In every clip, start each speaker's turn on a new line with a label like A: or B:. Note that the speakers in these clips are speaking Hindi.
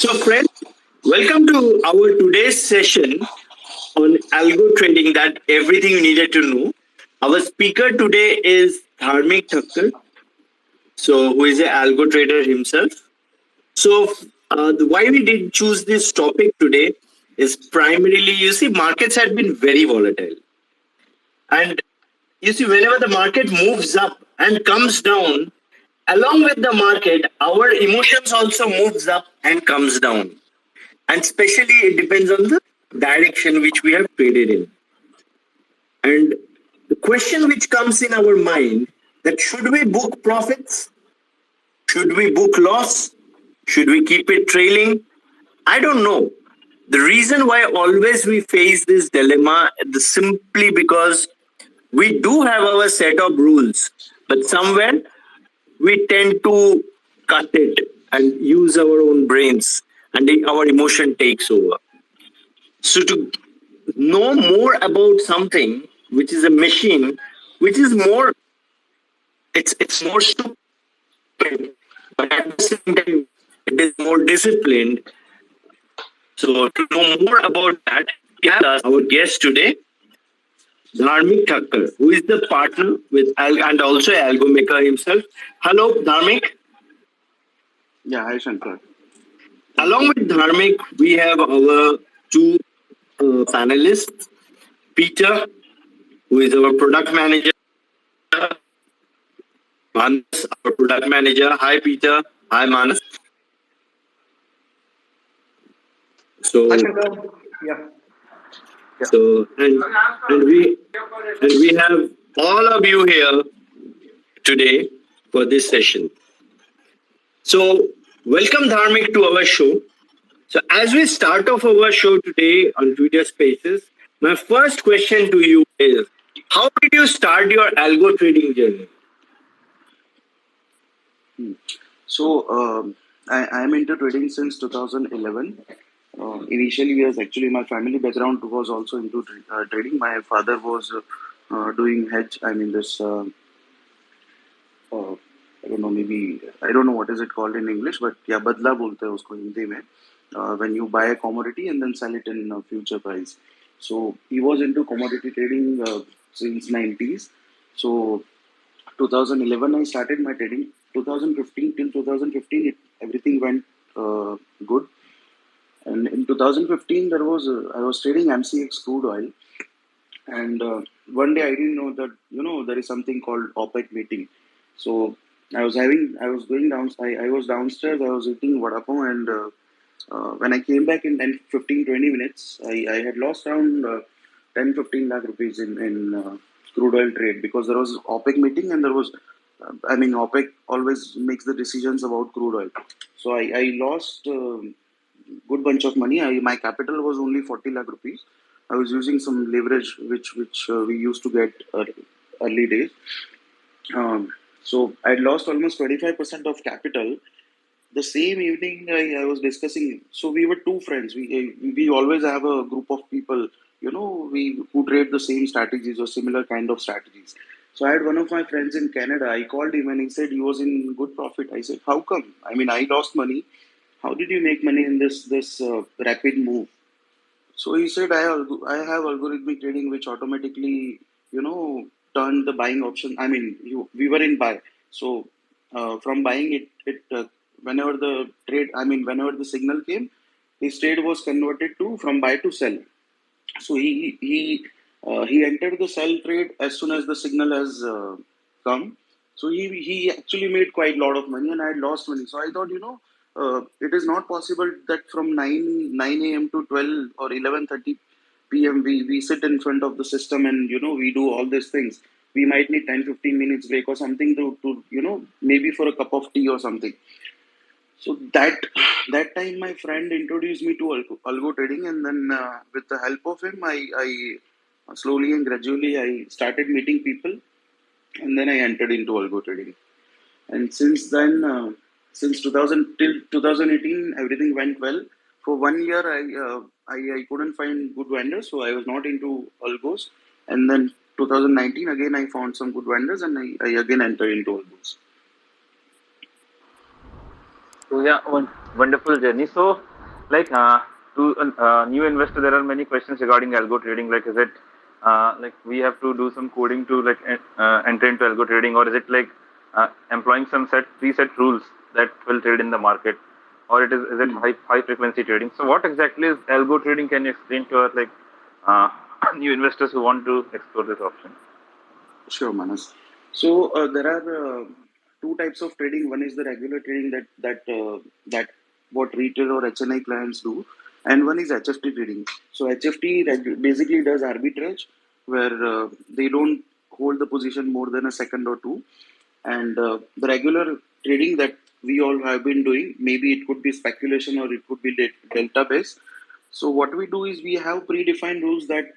A: So, friends, welcome to our today's session on algo trading that everything you needed to know. Our speaker today is Dharmik Thakkar, who is an algo trader himself. Why we did choose this topic today is primarily, markets had been very volatile. And whenever the market moves up and comes down, along with the market, our emotions also moves up and comes down. And especially it depends on the direction which we have traded in. And the question which comes in our mind that should we book profits? Should we book loss? Should we keep it trailing? I don't know. The reason why always we face this dilemma is simply because we do have our set of rules, but somewhere we tend to cut it and use our own brains, and our emotion takes over. So to know more about something which is a machine, which is more, it's more stupid, but at the same time it is more disciplined. So to know more about that, we have our guest today, Dharmik Thakkar, who is the partner with and also algo maker himself. Hello, Dharmik.
B: Yeah, hi Shankar.
A: Along with Dharmik, we have our two panelists, Peter, who is our product manager, Manas, our product manager. Hi, Peter. Hi, Manas. So,
C: Hi, Shankar. Yeah.
A: so and we have all of you here today for this session. So, welcome Dharmik to our show. So, as we start off our show today on Twitter Spaces, my first question to you is: how did you start your algo trading journey?
B: So I am into trading since 2011. Initially, yes, actually, my family background was also into trading. My father was doing hedge. I mean, this. I don't know. Maybe I don't know what is it called in English, but yeah, badla bolte hai usko Hindi mein. When you buy a commodity and then sell it in future price. So he was into commodity trading since 90s. So 2011 I started my trading. 2015 till 2015 everything went good. And in 2015 I was trading MCX crude oil, and one day I didn't know that there is something called OPEC meeting. So I was going down. I was downstairs. I was eating vada pav, and when I came back in 10, 15, 20 minutes, I had lost around 10, 15 lakh rupees in crude oil trade because there was OPEC meeting and there was, OPEC always makes the decisions about crude oil. So I lost good bunch of money. My capital was only 40 lakh rupees. I was using some leverage which we used to get early days. So I lost almost 25% of capital. The same evening I was discussing. So we were two friends. We always have a group of people, we who trade the same strategies or similar kind of strategies. So I had one of my friends in Canada. I called him and he said he was in good profit. I said, "How come? I mean, I lost money. How did you make money in this rapid move?" So he said, I have algorithmic trading which automatically, turned the buying option. I mean, we were in buy. So from buying whenever the trade, whenever the signal came, his trade was converted to from buy to sell. So he entered the sell trade as soon as the signal has come. So he actually made quite a lot of money, and I had lost money. So I thought, it is not possible that from 9 a.m. to 12 or 11:30 p.m. we sit in front of the system and we do all these things. We might need 10-15 minutes break or something to maybe for a cup of tea or something. So that time my friend introduced me to algo trading, and then with the help of him, I slowly and gradually I started meeting people, and then I entered into algo trading. And since then, since 2000 till 2018, everything went well. For 1 year, I couldn't find good vendors, so I was not into algos. And then 2019 again, I found some good vendors, and I again entered into algos.
C: So yeah, wonderful journey. So
D: like to new investor, there are many questions regarding algo trading. Like, is it like we have to do some coding to like enter into algo trading, or is it like employing some preset rules that will trade in the market, or is it high frequency trading? So what exactly is algo trading? Can you explain to us, like new investors who want to explore this option?
B: Sure, Manas. So there are two types of trading. One is the regular trading that what retail or HNI clients do, and one is HFT trading. So HFT basically does arbitrage, where they don't hold the position more than a second or two, and the regular trading that we all have been doing, maybe it could be speculation or it could be delta based. So what we do is we have predefined rules that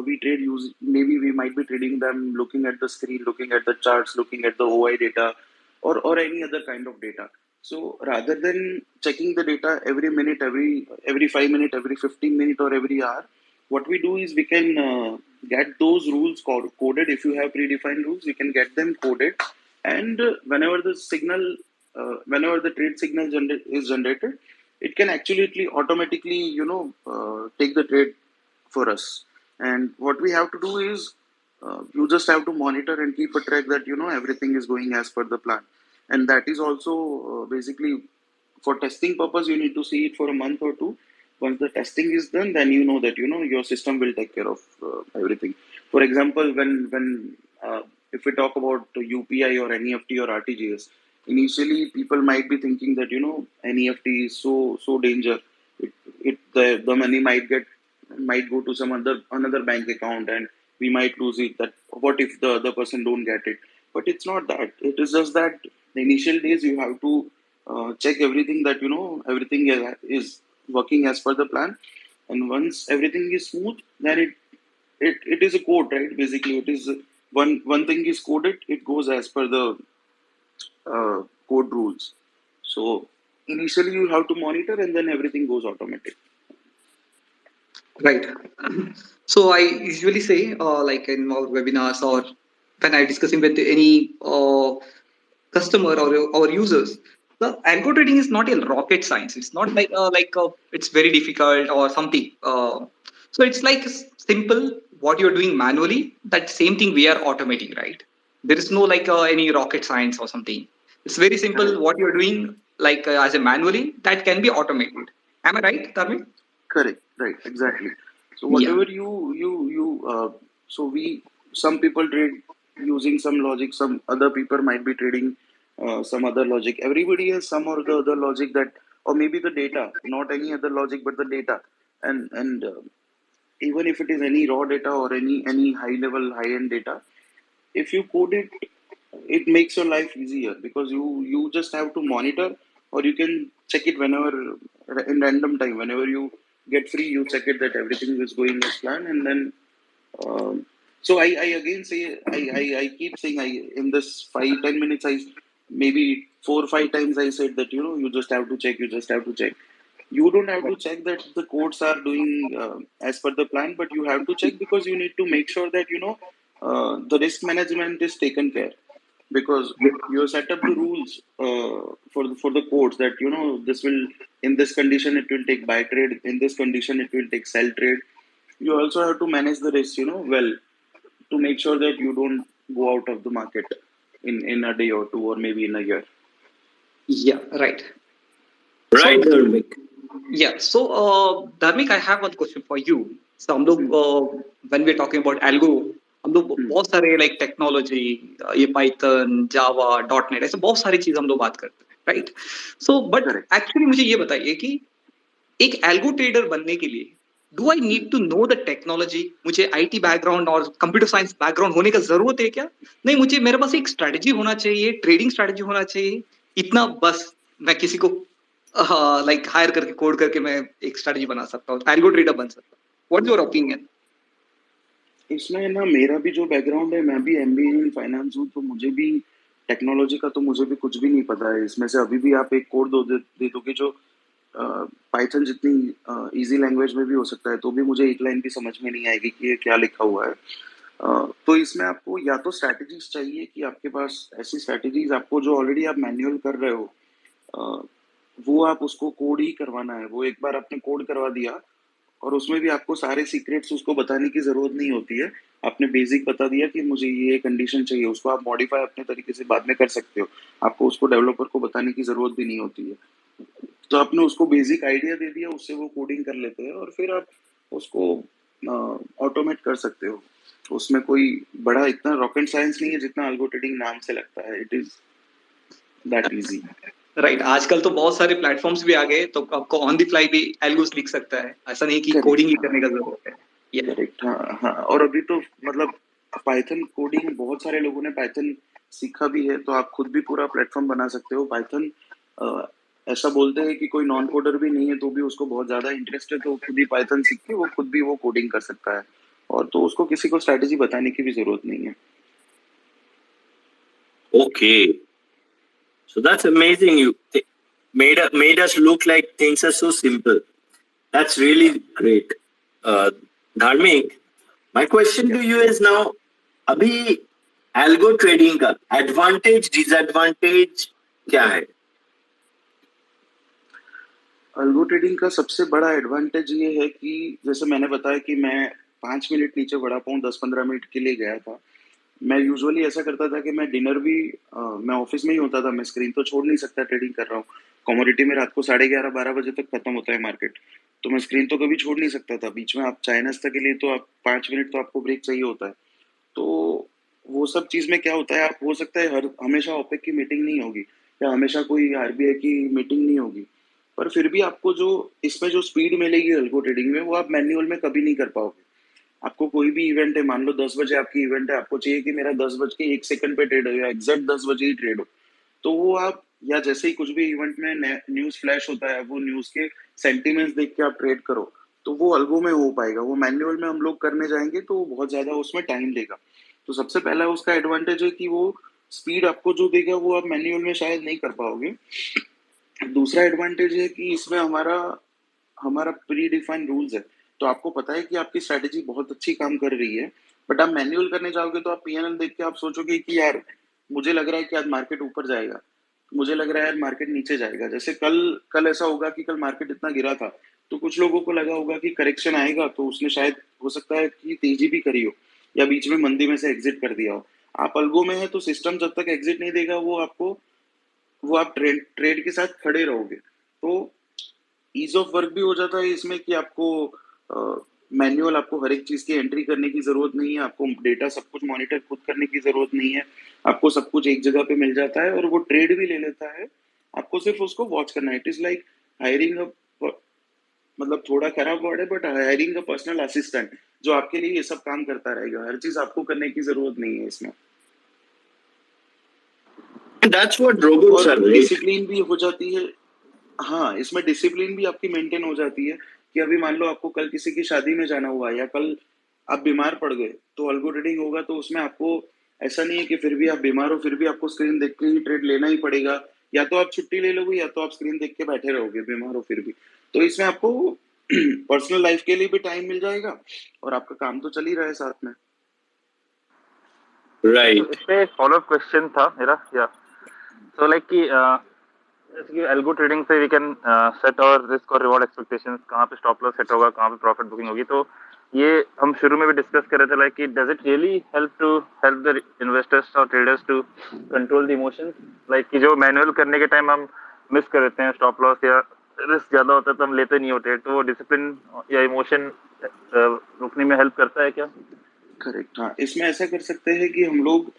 B: we trade use. Maybe we might be trading them looking at the screen, looking at the charts, looking at the OI data, or any other kind of data. So rather than checking the data every minute, every 5 minutes, every 15 minutes, or every hour, what we do is we can get those rules coded. If you have predefined rules, we can get them coded, and whenever the trade signal is generated, it can actually automatically take the trade for us. And what we have to do is you just have to monitor and keep a track that everything is going as per the plan. And that is also basically for testing purpose. You need to see it for a month or two. Once the testing is done, then you know that your system will take care of everything. For example, when if we talk about UPI or NEFT or RTGS, initially people might be thinking that NEFT is so danger. The money might go to some another bank account, and we might lose it. That what if the other person don't get it? But it's not that. It is just that the initial days you have to check everything, that everything is working as per the plan. And once everything is smooth, then it is a code, right? Basically, it is one thing is coded, it goes as per the code rules. So initially you have to monitor, and then everything goes automatic.
E: Right. So I usually say, like in our webinars or when I discussing with any customer or our users, the algo trading is not a rocket science. It's not like it's very difficult or something. So it's like simple. What you're doing manually, that same thing we are automating, right? There is no like any rocket science or something. It's very simple. What you're doing like as a manually, that can be automated. Am I right, Dharmik?
B: Correct, right, exactly. So
E: Yeah.
B: whatever you so we some people trade using some logic, some other people might be trading some other logic. Everybody has some or the other logic, that, or maybe the data, not any other logic, but the data. And even if it is any raw data or any high level, high end data, if you code it, it makes your life easier, because you just have to monitor, or you can check it whenever, in random time, whenever you get free, you check it that everything is going as planned. And then so I again say, I keep saying, I in this 5-10 minutes, I maybe 4 or 5 times I said that you just have to check, you just have to check. You don't have to check that the codes are doing as per the plan, but you have to check because you need to make sure that the risk management is taken care, because you set up the rules for the codes, that this will, in this condition it will take buy trade, in this condition it will take sell trade. You also have to manage the risk well, to make sure that you don't go out of the market in a day or two, or maybe in a year.
E: Yeah. Right.
A: Right,
E: So
A: Dharmik.
E: yeah. So Dharmik, I have one question for you. So हम लोग when we're talking about algo, हम लोग बहुत सारे like technology, ये Python, Java, .NET ऐसे बहुत सारी चीज हम लोग बात करते हैं, right? So but
B: Correct.
E: actually मुझे ये बताइए कि एक algo trader बनने के लिए do I need to know the technology? मुझे IT बैकग्राउंड और कंप्यूटर साइंस बैकग्राउंड होने का जरूरत है क्या? नहीं, मुझे मेरे पास एक स्ट्रेटजी होना चाहिए, ट्रेडिंग स्ट्रेटजी होना चाहिए, इतना बस मैं किसी को लाइक हायर करके कोड करके मैं एक स्ट्रेटजी बना सकता हूँ, एल्गो ट्रेडर बन सकता हूँ. What's your opinion?
B: इसमें ना, मेरा भी जो बैकग्राउंड है, मैं भी MBA इन फाइनेंस हूँ, तो मुझे भी टेक्नोलॉजी का तो मुझे भी कुछ भी नहीं पता है इसमें से। अभी भी आप एक कोड दे दोगे जो पाइथन जितनी इजी लैंग्वेज में भी हो सकता है, तो भी मुझे एक लाइन भी समझ में नहीं आएगी कि ये क्या लिखा हुआ है। तो इसमें आपको या तो स्ट्रैटेजीज चाहिए, कि आपके पास ऐसी स्ट्रैटेजीज आपको जो ऑलरेडी आप मैन्युअल कर रहे हो, वो आप उसको कोड ही करवाना है। वो एक बार आपने कोड करवा दिया और उसमें भी आपको सारे सीक्रेट्स उसको बताने की जरूरत नहीं होती है। आपने बेसिक बता दिया कि मुझे ये कंडीशन चाहिए, उसको आप मॉडिफाई अपने तरीके से बाद में कर सकते हो। आपको उसको डेवलपर को बताने की जरूरत भी नहीं होती है। तो आपने उसको बेसिक आइडिया दे दिया, उससे वो कोडिंग कर लेते हैं और फिर आप उसको ऑटोमेट कर सकते हो। उसमें कोई बड़ा इतना रॉकेट साइंस नहीं है जितना अल्गो ट्रेडिंग नाम से लगता है। It is that easy.
E: Right, आजकल तो बहुत सारे प्लेटफॉर्म्स भी आ गए, तो आपको ऑन द फ्लाई भी एल्गोस लिख सकता है, ऐसा नहीं कि कोडिंग
B: करेक्ट,
E: ही
B: हाँ।
E: करने का जरूरत है। Yeah.
B: करेक्ट, हाँ हाँ। और अभी तो मतलब पाइथन कोडिंग बहुत सारे लोगों ने पाइथन सीखा भी है, तो आप खुद भी पूरा प्लेटफॉर्म बना सकते हो। पाइथन ऐसा बोलते हैं कि कोई नॉन कोडर भी नहीं है तो भी उसको बहुत ज्यादा इंटरेस्ट है, तो वो खुद ही पाइथन सीख के वो खुद भी वो कोडिंग कर सकता है। और तो उसको किसी को स्ट्रेटेजी बताने की भी जरूरत नहीं है।
A: Okay. So that's amazing. You made us look like things are so simple. That's really great. Dharmik, my question to you is now, अभी algo trading का advantage disadvantage क्या है?
B: अल्गो ट्रेडिंग का सबसे बड़ा एडवांटेज ये है कि जैसे मैंने बताया कि मैं 5 मिनट नीचे वड़ा पाऊँ 10-15 मिनट के लिए गया था। मैं यूजुअली ऐसा करता था कि मैं डिनर भी मैं ऑफिस में ही होता था। मैं स्क्रीन तो छोड़ नहीं सकता, ट्रेडिंग कर रहा हूँ। कमोडिटी में रात को 11:30-12 बजे तक खत्म होता है मार्केट, तो मैं स्क्रीन तो कभी छोड़ नहीं सकता था। बीच में आप चाय नाश्ता के लिए तो आप 5 मिनट तो आपको ब्रेक चाहिए होता है। तो वो सब चीज में क्या होता है, आप हो सकता है हर हमेशा ओपेक की मीटिंग नहीं होगी या हमेशा कोई आरबीआई की मीटिंग नहीं होगी, पर फिर भी आपको जो इसमें जो स्पीड मिलेगी अल्गो ट्रेडिंग में वो आप मैन्युअल में कभी नहीं कर पाओगे। आपको कोई भी इवेंट है, मान लो 10 बजे आपकी इवेंट है, आपको चाहिए कि मेरा 10 बज के 1 सेकंड पे ट्रेड हो या एग्जैक्ट 10 बजे ही ट्रेड हो, तो वो आप या जैसे ही कुछ भी इवेंट में न्यूज फ्लैश होता है वो न्यूज के सेंटीमेंट्स देख के आप ट्रेड करो, तो वो अल्गो में हो पाएगा। वो मैन्युअल में हम लोग करने जाएंगे तो बहुत ज्यादा उसमें टाइम लेगा। तो सबसे पहला उसका एडवांटेज है कि वो स्पीड आपको जो देगा वो आप मैन्युअल में शायद नहीं कर पाओगे। दूसरा एडवांटेज है कि इसमें हमारा हमारा प्री डिफाइंड रूल्स है। तो आपको पता है कि आपकी स्ट्रेटेजी बहुत अच्छी काम कर रही है, बट आप मैन्युअल करने जाओगे तो आप पीएनएल देख के आप सोचोगे कि यार मुझे लग रहा है कि आज मार्केट ऊपर जाएगा, मुझे लग रहा है यार मार्केट नीचे जाएगा। जैसे कल कल ऐसा होगा कि कल मार्केट इतना गिरा था, तो कुछ लोगों को लगा होगा कि करेक्शन आएगा, तो उसने शायद हो सकता है कि तेजी भी करी हो या बीच में मंदी में से एग्जिट कर दिया हो। आप अल्गो में है तो सिस्टम जब तक एग्जिट नहीं देगा वो आप ट्रेड के साथ खड़े रहोगे। तो ईज ऑफ वर्क भी हो जाता है इसमें कि आपको मैन्युअल आपको हर एक चीज की एंट्री करने की जरूरत नहीं है, आपको डेटा सब कुछ मॉनिटर खुद करने की जरूरत नहीं है। आपको सब कुछ एक जगह पे मिल जाता है और वो ट्रेड भी ले लेता है। आपको सिर्फ उसको वॉच करना है। It is like hiring a, मतलब थोड़ा खराब वर्ड है, but hiring a personal assistant जो आपके लिए ये सब काम करता रहेगा। हर चीज आपको करने की जरूरत नहीं है इसमें।
A: That's what robots
B: और
A: are, right?
B: डिसिप्लिन भी हो जाती है। हाँ, इसमें डिसिप्लिन भी आपकी मेंटेन हो जाती है कि अभी मान लो आपको कल किसी की शादी में जाना हुआ या कल आप बीमार पड़ गए, तो अल्गो ट्रेडिंग होगा तो उसमें आपको ऐसा नहीं है कि फिर भी आप बीमार हो फिर भी आपको स्क्रीन देख के ही ट्रेड लेना ही पड़ेगा। या तो आप छुट्टी ले लोगे या तो आप स्क्रीन देख के बैठे रहोगे बीमार हो फिर भी। तो इसमें आपको पर्सनल लाइफ के लिए भी टाइम मिल जाएगा और आपका काम तो चल ही रहा है साथ में।
A: Right.
D: तो इस पे एक फॉलोअप क्वेश्चन था मेरा, या सो लाइक कि जैसे कि एल्गो ट्रेडिंग से वी कैन सेट और रिस्क और रिवॉर्ड एक्सपेक्टेशंस, कहाँ पे स्टॉप लॉस सेट होगा, कहाँ पे प्रॉफिट बुकिंग होगी। तो ये हम शुरू में भी डिस्कस कर रहे थे, लाइक कि does it really help the investors और traders to control the emotions, like कि जो मैनुअल करने के टाइम हम मिस कर देते हैं स्टॉप लॉस या रिस्क ज्यादा होता है तो हम लेते नहीं होते, तो वो डिसिप्लिन या इमोशन रुकने में हेल्प करता है क्या?
B: करेक्ट, हाँ। इसमें ऐसा कर सकते हैं कि हम लोग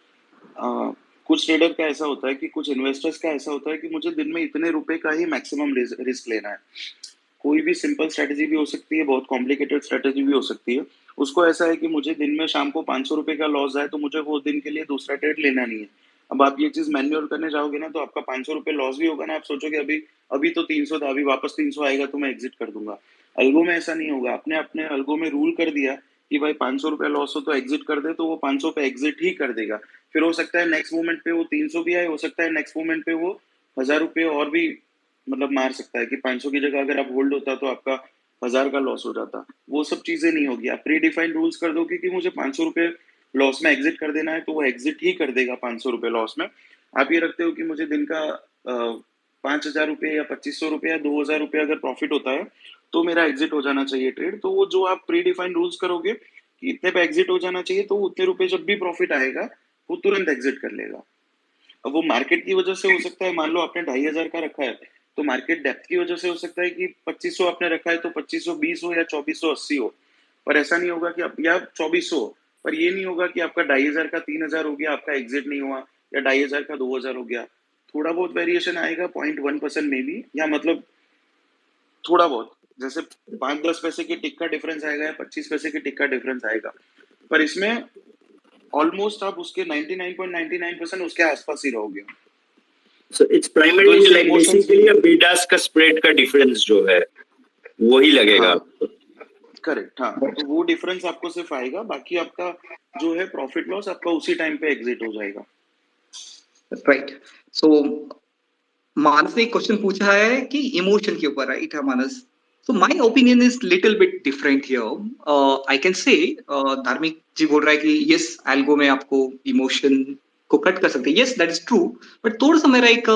B: कुछ ट्रेडर का ऐसा होता है कि कुछ इन्वेस्टर्स का ऐसा होता है कि मुझे दिन में इतने रुपए का ही मैक्सिमम रिस्क लेना है। कोई भी सिंपल स्ट्रेटेजी भी हो सकती है, बहुत कॉम्प्लिकेटेड स्ट्रेटेजी भी हो सकती है। उसको ऐसा है कि मुझे दिन में शाम को 500 रुपए का लॉस आए तो मुझे वो दिन के लिए दूसरा ट्रेड लेना नहीं है। अब आप ये चीज मैन्युअल करने जाओगे ना तो आपका 500 रुपए लॉस भी होगा ना, आप सोचोगे अभी अभी तो 300 था, अभी वापस 300 आएगा तो मैं एग्जिट कर दूंगा। अल्गो में ऐसा नहीं होगा। आपने अपने अल्गो में रूल कर दिया कि भाई 500 रुपया लॉस हो तो एग्जिट कर दे, तो वो 500 पे एग्जिट ही कर देगा। फिर हो सकता है नेक्स्ट मोमेंट पे वो 300 भी आए, हो सकता है नेक्स्ट मोमेंट पे वो 1000 रुपये और भी मतलब मार सकता है कि 500 की जगह अगर आप होल्ड होता तो आपका 1000 का लॉस हो जाता। वो सब चीजें नहीं होगी। आप प्री डिफाइंड रूल्स कर दो कि मुझे 500 रुपये लॉस में एग्जिट कर देना है तो वो एग्जिट ही कर देगा 500 रुपये लॉस में। आप ये रखते हो कि मुझे दिन का 5,000 रुपये या 2,500 रुपये या 2,000 रुपये अगर प्रॉफिट होता है तो मेरा एग्जिट हो जाना चाहिए ट्रेड। तो वो जो आप प्री डिफाइंड रूल्स करोगे कि इतने पे एग्जिट हो जाना चाहिए, तो उतने रुपए जब भी प्रॉफिट आएगा वो तुरंत एग्जिट कर लेगा। अब वो मार्केट की वजह से हो सकता है, मान लो आपने 2,500 का रखा है तो मार्केट डेप्थ की वजह से हो सकता है कि 2,500 आपने रखा है तो 2,520 हो या 2,480 हो, पर ऐसा नहीं होगा कि आप या 2,400 हो, पर ये नहीं होगा कि आपका 2,500 का 3,000 हो गया, आपका एग्जिट नहीं हुआ, या 2,500 का 2,000 हो गया। थोड़ा बहुत वेरिएशन आएगा 0.1% में भी, या मतलब थोड़ा बहुत, जैसे 5-10 पैसे के टिक का डिफरेंस आएगा या 25 पैसे के टिक का डिफरेंस आएगा, पर इसमें ऑलमोस्ट आप उसके 99.99% उसके आसपास ही रहोगे।
A: So it's primarily like basically a bid ask का spread का difference जो है वही लगेगा आपको।
B: करेक्ट, हाँ, तो वो डिफरेंस आपको सिर्फ आएगा, बाकी आपका जो है प्रॉफिट लॉस आपका उसी टाइम पे एग्जिट हो जाएगा।
E: राइट। सो मानस ने एक क्वेश्चन पूछा है कि इमोशन के ऊपर, right Manas? So my opinion is little bit different here. I can say धार्मिक जी बोल रहा है कि yes algo में आपको इमोशन को कट कर सकते हैं, yes that is true, but थोड़ा सा मेरा एक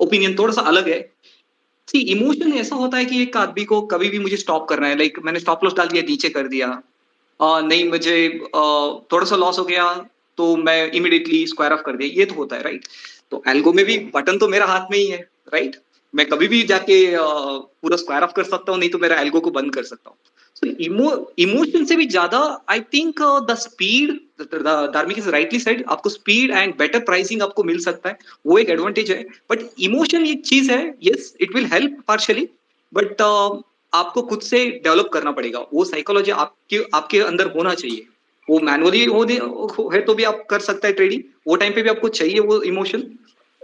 E: ओपिनियन थोड़ा सा अलग है। सी इमोशन ऐसा होता है कि एक आदमी को कभी भी मुझे स्टॉप करना है, लाइक मैंने स्टॉप लॉस डाल दिया, नीचे कर दिया, नहीं मुझे थोड़ा सा लॉस हो गया तो मैं इमिडिएटली स्क्वायर ऑफ कर दिया, ये तो होता है, राइट? तो एल्गो में भी बटन तो मेरा हाथ में ही है, राइट? मैं कभी भी जाके पूरा स्क्वायर ऑफ कर सकता हूँ, नहीं तो मेरा एल्गो को बंद कर सकता हूँ। सो इमोशन से भी ज्यादा आई थिंक द स्पीड, धार्मिक इज राइटली सेड, आपको स्पीड एंड बेटर प्राइसिंग आपको मिल सकता है, वो एक एडवांटेज है। बट इमोशन एक चीज है, yes it will help partially, but आपको खुद से डेवलप करना पड़ेगा, वो साइकोलॉजी आपके अंदर होना चाहिए। वो मैनुअली है तो भी आप कर सकते हैं ट्रेडिंग, वो टाइम पे भी आपको चाहिए वो इमोशन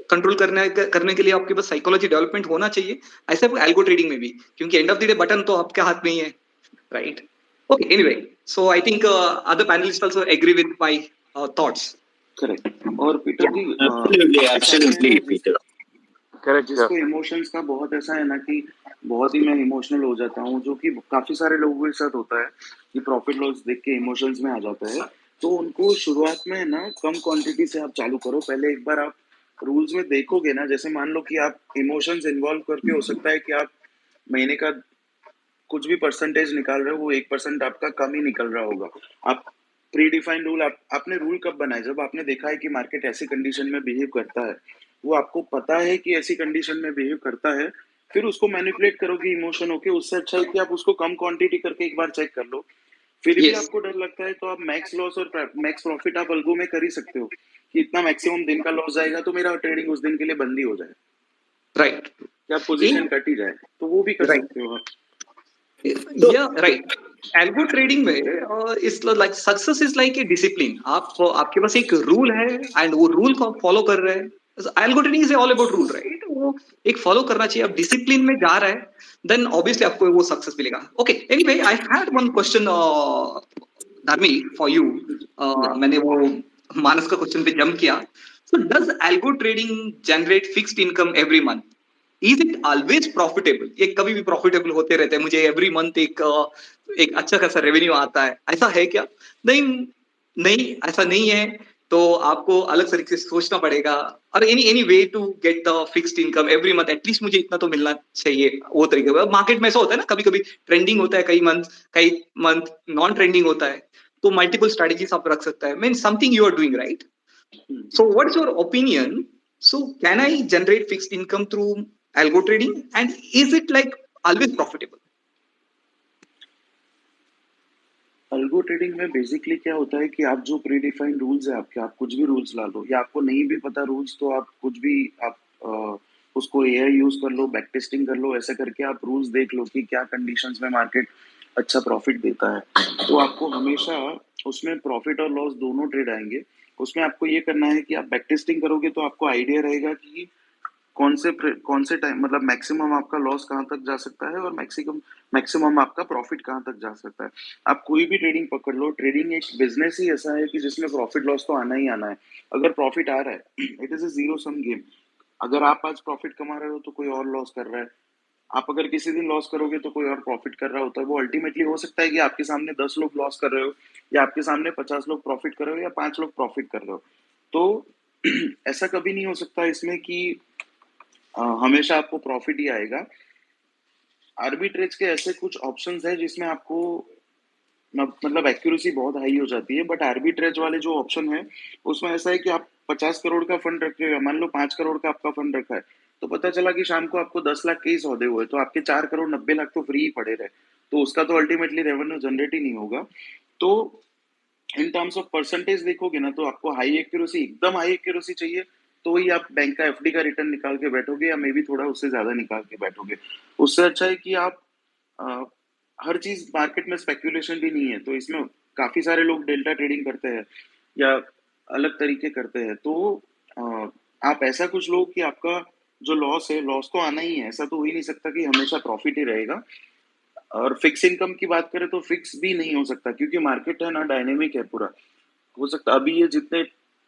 E: कंट्रोल करने के लिए आपके पास साइकोलॉजी डेवलपमेंट होना चाहिए, ऐसे एल्गो ट्रेडिंग में भी, क्योंकि end of the day button तो आपके हाथ में ही है, right? Okay, anyway, so I think other panellist also agree with my thoughts.
B: Correct. और Peter ji,
A: Absolutely, Peter.
D: Correct.
B: जिसको इमोशंस का बहुत ऐसा है ना कि बहुत ही मैं इमोशनल हो जाता हूँ, जो कि काफी सारे लोगों के साथ होता है कि प्रॉफिट लॉस देख के इमोशंस में आ जाता है। तो उनको शुरुआत में ना कम क्वांटिटी से आप चालू करो, पहले एक बार आप रूल्स में देखोगे ना, जैसे मान लो कि आप इमोशंस इन्वॉल्व करके हो सकता है कि आप महीने का कुछ भी परसेंटेज निकाल रहे हो, वो 1% आपका कम ही निकल रहा होगा। आप प्री डिफाइंड रूल, आपने रूल कब बनाए? जब आपने देखा है कि मार्केट ऐसी कंडीशन में बिहेव करता है, वो आपको पता है कि ऐसी कंडीशन में बिहेव करता है, फिर उसको मैनिपुलेट करोगे इमोशन होके, उससे अच्छा है कि आप उसको कम क्वांटिटी करके एक बार चेक कर लो। फिर भी आपको डर लगता है तो आप मैक्स लॉस और मैक्स प्रॉफिट आप अल्गो में कर ही सकते हो कि इतना मैक्सिमम दिन का लॉस जाएगा तो मेरा ट्रेडिंग उस दिन के लिए बंद ही हो जाए,
E: राइट?
B: क्या पोजीशन कट ही जाए, तो वो भी कर सकते हो आप।
E: या राइट, एल्गो ट्रेडिंग में इस like success is like a discipline. आपके पास एक रूल है एंड वो रूल को आप फॉलो कर रहे हैं। Algo trading is all about rule, right? वो एक फॉलो करना चाहिए, आप डिसिप्लिन में जा रहा है, देन ऑब्वियसली आपको वो सक्सेस मिलेगा। Okay, anyway, I had one question धार्मिक फॉर यू। मैंने वो मानस का क्वेश्चन पे जंप किया। So does algo trading generate fixed income every month? Is it always profitable? ये कभी भी प्रॉफिटेबल होते रहते हैं, मुझे एवरी मंथ एक अच्छा खासा रेवेन्यू आता है, ऐसा है क्या? नहीं, नहीं ऐसा नहीं है, तो आपको अलग तरीके से सोचना पड़ेगा। और any way to get the fixed income every month, at least मुझे इतना तो मिलना चाहिए, वो तरीके। मार्केट में ऐसा होता है ना, कभी कभी ट्रेंडिंग होता है, कई मंथ नॉन ट्रेंडिंग होता है, तो मल्टीपल स्ट्रेटजीज आप रख सकता है, mean something you are doing, right? So what's your opinion? So can I generate fixed income through algo trading, and is it like always profitable?
B: Algo trading में बेसिकली क्या होता है कि आप जो प्री डिफाइंड रूल्स है आपके, आप कुछ भी रूल्स ला लो, या आपको नहीं भी पता रूल्स तो आप कुछ भी आप उसको एआई यूज कर लो, बैक टेस्टिंग कर लो, ऐसा करके आप रूल्स देख लो कि क्या कंडीशंस में मार्केट अच्छा प्रॉफिट देता है। तो आपको हमेशा उसमें प्रॉफिट और लॉस दोनों ट्रेड आएंगे। उसमें आपको ये करना है कि आप बैक टेस्टिंग करोगे तो आपको आइडिया रहेगा कि कौन से टाइम मतलब मैक्सिमम आपका लॉस कहाँ तक जा सकता है और मैक्सिमम आपका प्रॉफिट कहाँ तक जा सकता है। आप कोई भी ट्रेडिंग पकड़ लो, ट्रेडिंग एक बिजनेस ही ऐसा है कि जिसमें प्रॉफिट लॉस तो आना ही आना है। अगर प्रॉफिट आ रहा है, it is a zero sum game. अगर आप आज प्रॉफिट कमा रहे हो तो कोई और लॉस कर रहा है, आप अगर किसी दिन लॉस करोगे तो कोई और प्रॉफिट कर रहा होता है। वो अल्टीमेटली हो सकता है कि आपके सामने 10 लोग लॉस कर रहे हो, या आपके सामने 50 लोग प्रॉफिट कर रहे हो, या 5 लोग प्रॉफिट कर रहे हो। तो ऐसा कभी नहीं हो सकता इसमें कि हमेशा आपको प्रॉफिट ही आएगा। आर्बिट्रेज के ऐसे कुछ ऑप्शंस है जिसमें आपको मतलब एक्यूरेसी बहुत हाई हो जाती है, बट आर्बिट्रेज वाले जो ऑप्शन है उसमें ऐसा है कि आप 50 करोड़ का फंड रखे हुए, मान लो 5 करोड़ का आपका फंड रखा है, तो पता चला कि शाम को आपको 10 लाख के ही सौदे हुए, तो आपके 4 करोड़ 90 लाख तो फ्री ही पड़े रहे, तो उसका तो अल्टीमेटली रेवेन्यू जनरेट ही नहीं होगा। तो इन टर्म्स ऑफ परसेंटेज देखोगे ना, तो आपको हाई एक्यूरेसी, एकदम हाई एक्यूरेसी चाहिए तो ही आप बैंक का एफडी का रिटर्न निकाल के बैठोगे, या मे बी थोड़ा उससे ज्यादा निकाल के बैठोगे। उससे अच्छा है कि आप हर चीज मार्केट में स्पेक्यूलेशन भी नहीं है, तो इसमें काफी सारे लोग डेल्टा ट्रेडिंग करते हैं या अलग तरीके करते हैं, तो आप ऐसा कुछ लो कि आपका जो लॉस है, लॉस तो आना ही है, ऐसा तो हो ही नहीं सकता कि हमेशा प्रॉफिट ही रहेगा। और फिक्स इनकम की बात करें तो फिक्स भी नहीं हो सकता, क्योंकि मार्केट है ना डायनेमिक है पूरा। हो सकता अभी ये जितने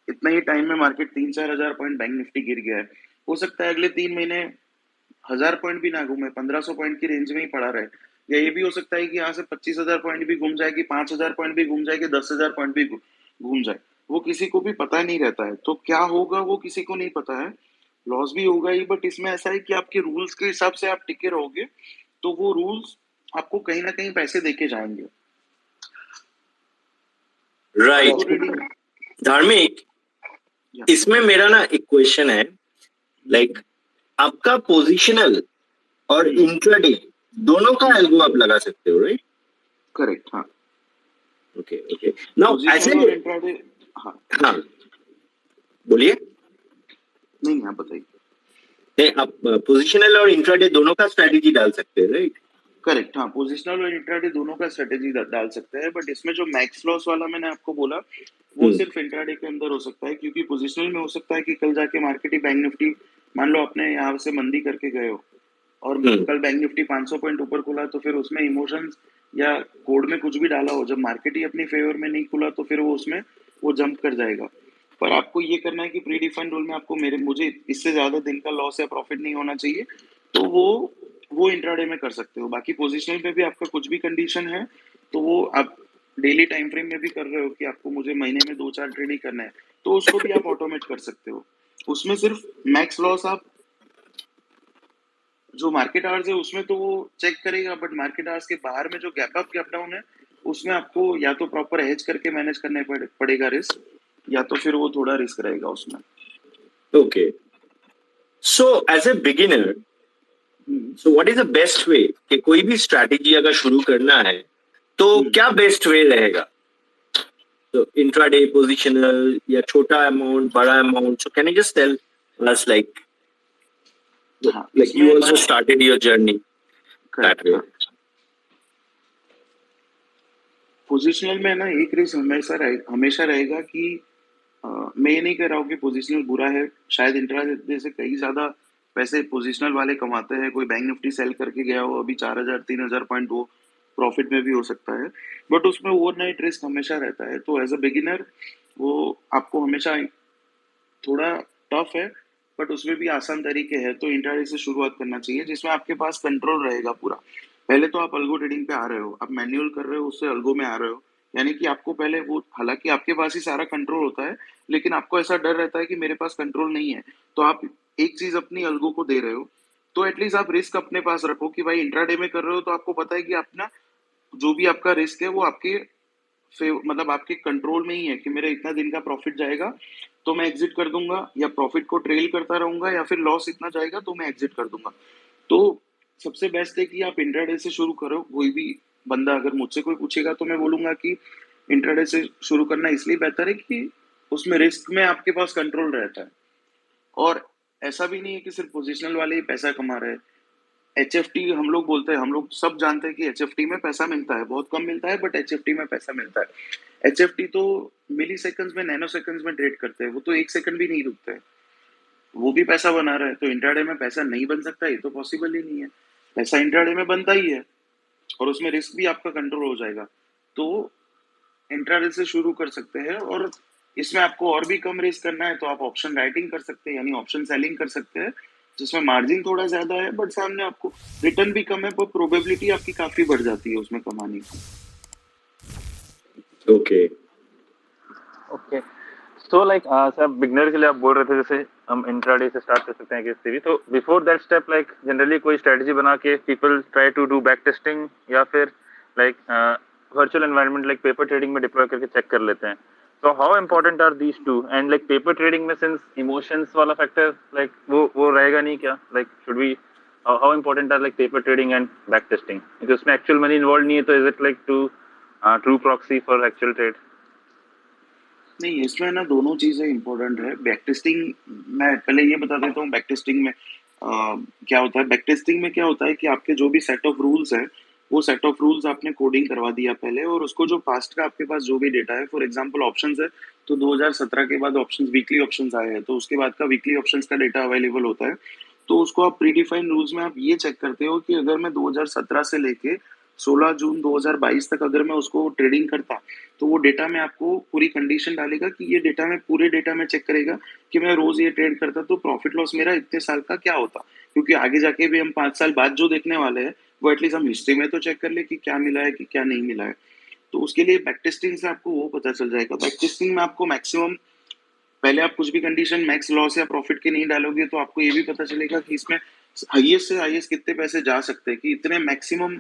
B: इतने ही टाइम में मार्केट 3-4 हजार पॉइंट बैंक निफ्टी गिर गया है, हो सकता है अगले 3 महीने 1000 पॉइंट भी ना घूमे, 1500 पॉइंट की रेंज में ही पड़ा रहे। या ये भी हो सकता है कि यहाँ से 25,000 पॉइंट भी घूम जाए, कि 5,000 पॉइंट भी घूम जाए, कि 10,000 पॉइंट भी घूम जाए, वो किसी को भी पता नहीं रहता है। तो क्या होगा वो किसी को नहीं पता है, लॉस भी होगा ही, बट इसमें ऐसा है कि आपके रूल्स के हिसाब से आप टिके रहोगे, तो वो रूल्स आपको कहीं ना कहीं पैसे देके जाएंगे।
A: राइट।
B: ट्रेडिंग
A: धार्मिक, इसमें मेरा ना एक क्वेश्चन है, लाइक आपका पोजिशनल और इंट्राडे दोनों का एल्गो आप लगा सकते हो, राइट?
B: करेक्ट, हाँ।
A: ओके ओके, नाउ ऐसे
B: पोजीशनल और इंट्राडे, हाँ
A: हाँ बोलिए।
B: नहीं, आप बताइए।
A: नहीं, आप पोजिशनल और इंट्राडे दोनों का स्ट्रेटेजी डाल सकते हैं, राइट?
B: करेक्ट, हाँ, पोजिशनल और इंट्राडे दोनों का स्ट्रेटेजी डाल सकते हैं, बट इसमें जो मैक्स लॉस वाला मैंने आपको बोला वो सिर्फ इंट्राडे के अंदर हो सकता है, क्योंकि पोजिशनल में हो सकता है कि कल जाके मार्केट ही बैंक निफ्टी, मान लो आपने यहाँ से मंदी करके गए हो और कल बैंक निफ्टी 500 पॉइंट ऊपर खुला, तो फिर उसमें इमोशंस या कोड में कुछ भी डाला हो, जब मार्केट ही अपनी फेवर में नहीं खुला तो फिर वो उसमें वो जंप कर जाएगा। पर आपको ये करना है कि प्री डिफाइंड रूल में आपको मुझे इससे ज्यादा दिन का लॉस या प्रॉफिट नहीं होना चाहिए, तो वो इंट्राडे में कर सकते हो। बाकी पोजिशनल में भी आपका कुछ भी कंडीशन है तो वो आप डेली टाइम फ्रेम में भी कर रहे हो कि आपको मुझे महीने में 2-4 ट्रेड ही करना है, तो उसको भी आप ऑटोमेट कर सकते हो। उसमें सिर्फ मैक्स लॉस आप जो मार्केट आवर्स है उसमें तो वो चेक करेगा, बट मार्केट आवर्स के बाहर में जो गैप अप गैप डाउन है उसमें आपको या तो प्रॉपर हेज करके मैनेज करने पड़ेगा रिस्क, या तो फिर वो थोड़ा रिस्क रहेगा उसमें।
A: Okay, so as a beginner, so what is the best way कि कोई भी स्ट्रैटेजी अगर शुरू करना है तो क्या बेस्ट वे रहेगा? तो इंट्राडे, पोजिशनल, या छोटा अमाउंट, बड़ा amount, so can you just tell us like you also started your journey that way?
B: Positional में ना एक रिस्क हमेशा रहेगा कि मैं ये नहीं कह रहा हूँ कि पोजिशनल बुरा है, शायद इंट्राडे से कई ज्यादा पैसे पोजिशनल वाले कमाते हैं। कोई बैंक निफ्टी सेल करके गया हो अभी 4,000-3,000 पॉइंट, वो प्रॉफिट में भी हो सकता है, बट उसमें ओवरनाइट रिस्क हमेशा रहता है। तो एज अ बिगिनर वो आपको हमेशा थोड़ा टफ है, बट उसमें भी आसान तरीके हैं। तो इंट्राडे से शुरुआत करना चाहिए जिसमें आपके पास कंट्रोल रहेगा पूरा। पहले तो आप अल्गो ट्रेडिंग पे आ रहे हो, आप मैन्युअल कर रहे हो, उससे अल्गो में आ रहे हो, यानी कि आपको पहले वो, हालांकि आपके पास ही सारा कंट्रोल होता है, लेकिन आपको ऐसा डर रहता है कि मेरे पास कंट्रोल नहीं है। तो आप एक चीज अपनी अल्गो को दे रहे हो, तो एटलीस्ट आप रिस्क अपने पास रखो कि भाई इंट्राडे में कर रहे हो तो आपको पता है कि अपना जो भी आपका रिस्क है वो आपके मतलब आपके कंट्रोल में ही है, कि मेरा इतना दिन का प्रॉफिट जाएगा तो मैं एग्जिट कर दूंगा, या प्रॉफिट को ट्रेल करता रहूंगा, या फिर लॉस इतना जाएगा तो मैं एग्जिट कर दूंगा। तो सबसे बेस्ट है कि आप इंट्राडे से शुरू करो। कोई भी बंदा अगर मुझसे कोई पूछेगा तो मैं बोलूंगा कि इंट्राडे से शुरू करना इसलिए बेहतर है कि उसमें रिस्क में आपके पास कंट्रोल रहता है, और ऐसा भी नहीं है कि सिर्फ पोजिशनल वाले ही पैसा कमा रहे हैं। HFT हम लोग बोलते हैं, हम लोग सब जानते हैं कि HFT में पैसा मिलता है, बहुत कम मिलता है, बट HFT में पैसा मिलता है। HFT तो मिली सेकंड्स में, नैनो सेकंड्स में ट्रेड करते हैं, वो तो 1 सेकंड भी नहीं रुकते हैं, वो भी पैसा बना रहे हैं। तो इंट्राडे में पैसा नहीं बन सकता, ये तो पॉसिबल ही नहीं है। पैसा इंट्राडे में बनता ही है, और उसमें रिस्क भी आपका कंट्रोल हो जाएगा। तो इंट्राडे से शुरू कर सकते हैं, और इसमें आपको और भी कम रिस्क करना है तो आप ऑप्शन राइटिंग कर सकते हैं, यानी ऑप्शन सेलिंग कर सकते हैं, जिसमें मार्जिन थोड़ा ज्यादा है बट सामने आपको रिटर्न भी कम है, पर प्रोबेबिलिटी आपकी काफी बढ़ जाती है उसमें कमाने की।
A: Okay
D: Okay. So like sir beginner के लिए आप बोल रहे थे जैसे हम इंट्राडे से स्टार्ट कर सकते हैं किसी भी, तो before that step like generally कोई स्ट्रेटजी बना के people try to do back testing या फिर like virtual environment like paper trading में डिप्लॉय करके चेक कर लेते हैं. So how important are these two? And like paper trading में since emotions वाला factor like वो रहेगा नहीं क्या? Like should we how important are like paper trading and back testing? Because उसमें actual money involved नहीं है तो is it like true proxy for actual trade?
B: नहीं, इसमें ना दोनों चीजें इंपॉर्टेंट है. बैक टेस्टिंग, मैं पहले ये बता देता हूँ बैक टेस्टिंग में क्या होता है. बैक टेस्टिंग में क्या होता है कि आपके जो भी सेट ऑफ रूल्स है, वो सेट ऑफ रूल्स आपने कोडिंग करवा दिया पहले, और उसको जो पास्ट का आपके पास जो भी डेटा है, फॉर एग्जांपल ऑप्शंस है तो 2017 के बाद ऑप्शंस, वीकली ऑप्शंस आए हैं, तो उसके बाद का वीकली ऑप्शंस का डेटा अवेलेबल होता है. तो उसको आप प्रीडिफाइंड रूल्स में आप ये चेक करते हो कि अगर मैं 2017 से लेके 16 जून 2022 तक अगर मैं उसको ट्रेडिंग करता, तो वो डेटा में आपको पूरी कंडीशन डालेगा कि ये डेटा में, पूरे डेटा में चेक करेगा कि मैं रोज ये ट्रेड करता तो प्रॉफिट लॉस मेरा इतने साल का क्या होता. क्योंकि आगे जाके भी हम 5 साल बाद जो देखने वाले हैं, वो एटलीस्ट हम हिस्ट्री में तो चेक कर ले कि क्या मिला है कि क्या नहीं मिला है. तो उसके लिए बैक टेस्टिंग से आपको वो पता चल जाएगा. बैक टेस्टिंग में आपको मैक्सिमम, पहले आप कुछ भी कंडीशन मैक्स लॉस या प्रॉफिट के नहीं डालोगे, तो आपको ये भी पता चलेगा कि इसमें हाईएस्ट से हाईएस्ट कितने पैसे जा सकते हैं, कि इतने मैक्सिमम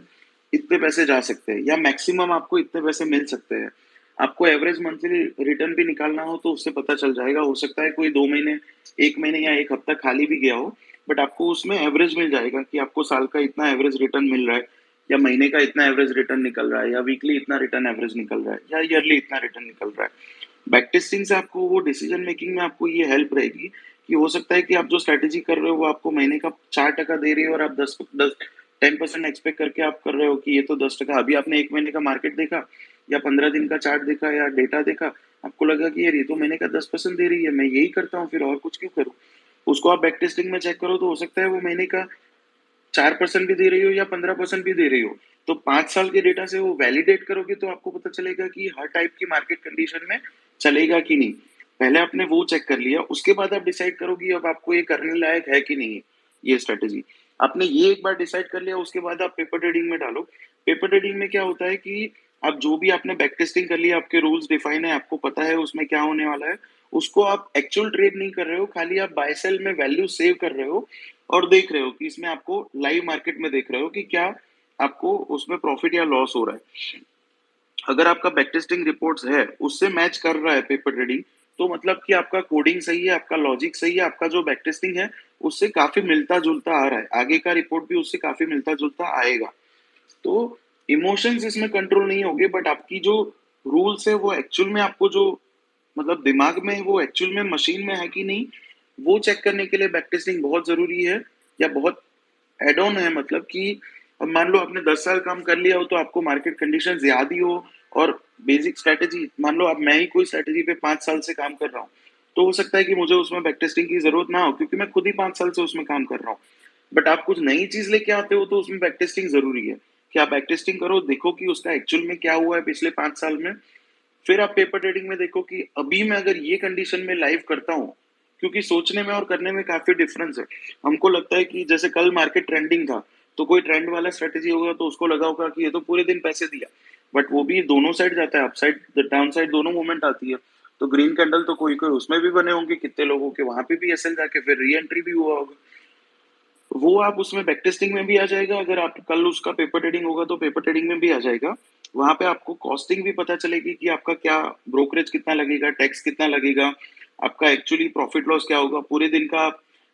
B: इतने पैसे जा सकते हैं, या मैक्सिमम आपको इतने पैसे मिल सकते हैं. आपको एवरेज मंथली रिटर्न भी निकालना हो तो उससे पता चल जाएगा. हो सकता है कोई 2 महीने, 1 महीने या 1 हफ्ता खाली भी गया हो, बट आपको उसमें एवरेज मिल जाएगा कि आपको साल का इतना एवरेज रिटर्न मिल रहा है, या महीने का इतना एवरेज रिटर्न निकल रहा है, या वीकली इतना रिटर्न एवरेज निकल रहा है, या ईयरली इतना रिटर्न निकल रहा है. बैक टेस्टिंग से आपको वो डिसीजन मेकिंग में आपको ये हेल्प रहेगी कि हो सकता है कि आप जो स्ट्रेटेजी कर रहे हो वो आपको महीने का 4% दे रही है, और आप 10% एक्सपेक्ट करके आप कर रहे हो कि ये तो 10%. अभी आपने 1 महीने का मार्केट देखा, या 15 दिन का चार्ट देखा, या डेटा देखा, आपको लगा कि यार ये तो महीने का 10% दे रही है, मैं यही करता हूँ, फिर और कुछ क्यों करूँ. उसको आप बैक टेस्टिंग में चेक करो तो हो सकता है वो महीने का 4% भी दे रही हो या 15% भी दे रही हो. तो 5 साल के डेटा से वो वैलिडेट करोगे तो आपको पता चलेगा कि हर टाइप की मार्केट कंडीशन में चलेगा कि नहीं. पहले आपने वो चेक कर लिया, उसके बाद आप डिसाइड करोगे अब आपको ये करने लायक है कि नहीं ये स्ट्रेटेजी. आपने ये एक बार डिसाइड कर लिया, उसके बाद आप पेपर ट्रेडिंग में डालो. पेपर ट्रेडिंग में क्या होता है कि आप जो भी आपने बैक टेस्टिंग कर लिया, आपके रूल्स डिफाइन है, आपको पता है उसमें क्या होने वाला है, उसको आप एक्चुअल ट्रेड नहीं कर रहे हो, खाली आप बाय सेल में वैल्यू सेव कर रहे हो, और देख रहे हो कि इसमें आपको लाइव मार्केट में देख रहे हो कि क्या आपको उसमें प्रॉफिट या लॉस हो रहा है. अगर आपका बैक टेस्टिंग रिपोर्ट्स है उससे मैच कर रहा है पेपर ट्रेडिंग, तो मतलब कि आपका कोडिंग सही है, आपका लॉजिक सही है, आपका जो बैक टेस्टिंग है उससे काफी मिलता जुलता आ रहा है, आगे का रिपोर्ट भी उससे काफी मिलता जुलता आएगा. तो इमोशंस इसमें कंट्रोल नहीं होंगे, बट आपकी जो रूल्स है वो एक्चुअल में आपको जो, मतलब दिमाग में वो एक्चुअल में मशीन में है कि नहीं, वो चेक करने के लिए बैक टेस्टिंग बहुत जरूरी है, या बहुत एड ऑन है. मतलब कि अब मान लो आपने 10 साल काम कर लिया हो, तो आपको मार्केट कंडीशन याद ही हो, और बेसिक स्ट्रेटेजी, मान लो अब मैं ही कोई स्ट्रेटेजी पे 5 साल से काम कर रहा हूँ, तो हो सकता है कि मुझे उसमें बैक टेस्टिंग की जरूरत ना हो, क्योंकि मैं खुद ही 5 साल से उसमें काम कर रहा हूँ. बट आप कुछ नई चीज लेके आते हो तो उसमें बैक टेस्टिंग जरूरी है कि आप बैक टेस्टिंग करो, देखो कि उसका एक्चुअल में क्या हुआ है पिछले 5 साल में. फिर आप पेपर ट्रेडिंग में देखो कि अभी मैं अगर ये कंडीशन में लाइव करता हूँ, क्योंकि सोचने में और करने में काफी डिफरेंस है. हमको लगता है कि जैसे कल मार्केट ट्रेंडिंग था, तो कोई ट्रेंड वाला स्ट्रेटेजी होगा तो उसको लगा होगा कि ये तो पूरे दिन पैसे दिया, बट वो भी दोनों साइड जाता है, अपसाइड डाउन साइड दोनों मूवमेंट आती है. तो ग्रीन कैंडल तो कोई कोई उसमें भी बने होंगे कितने लोगों के, वहां पे भी एसएल जाके फिर री एंट्री भी हुआ होगा. वो आप उसमें बैक टेस्टिंग में भी आ जाएगा. अगर आप कल उसका पेपर ट्रेडिंग होगा तो पेपर ट्रेडिंग में भी आ जाएगा. वहां पे आपको कॉस्टिंग भी पता चलेगी कि आपका क्या ब्रोकरेज कितना लगेगा, टैक्स कितना लगेगा, आपका एक्चुअली प्रॉफिट लॉस क्या होगा पूरे दिन का.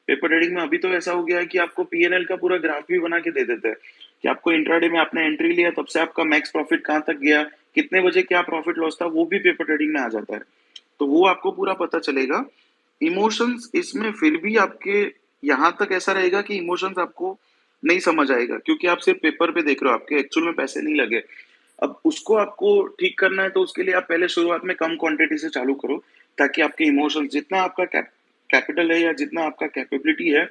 B: पेपर ट्रेडिंग में अभी तो ऐसा हो गया है कि आपको पीएनएल का पूरा ग्राफ भी बना के दे देते हैं कि आपको इंट्राडे में आपने एंट्री लिया, तब से आपका मैक्स प्रॉफिट कहाँ तक गया, कितने बजे क्या प्रॉफिट लॉस था, वो भी पेपर ट्रेडिंग में आ जाता है. तो वो आपको पूरा पता चलेगा. इमोशंस इसमें फिर भी आपके यहाँ तक ऐसा रहेगा कि इमोशंस आपको नहीं समझ आएगा, क्योंकि आप सिर्फ पेपर पे देख रहे हो, आपके एक्चुअल में पैसे नहीं लगे. अब उसको आपको ठीक करना है तो उसके लिए आप पहले शुरुआत में कम क्वांटिटी से चालू करो, ताकि आपके इमोशंस, जितना आपका कैपिटल है या जितना आपका कैपेबिलिटी है,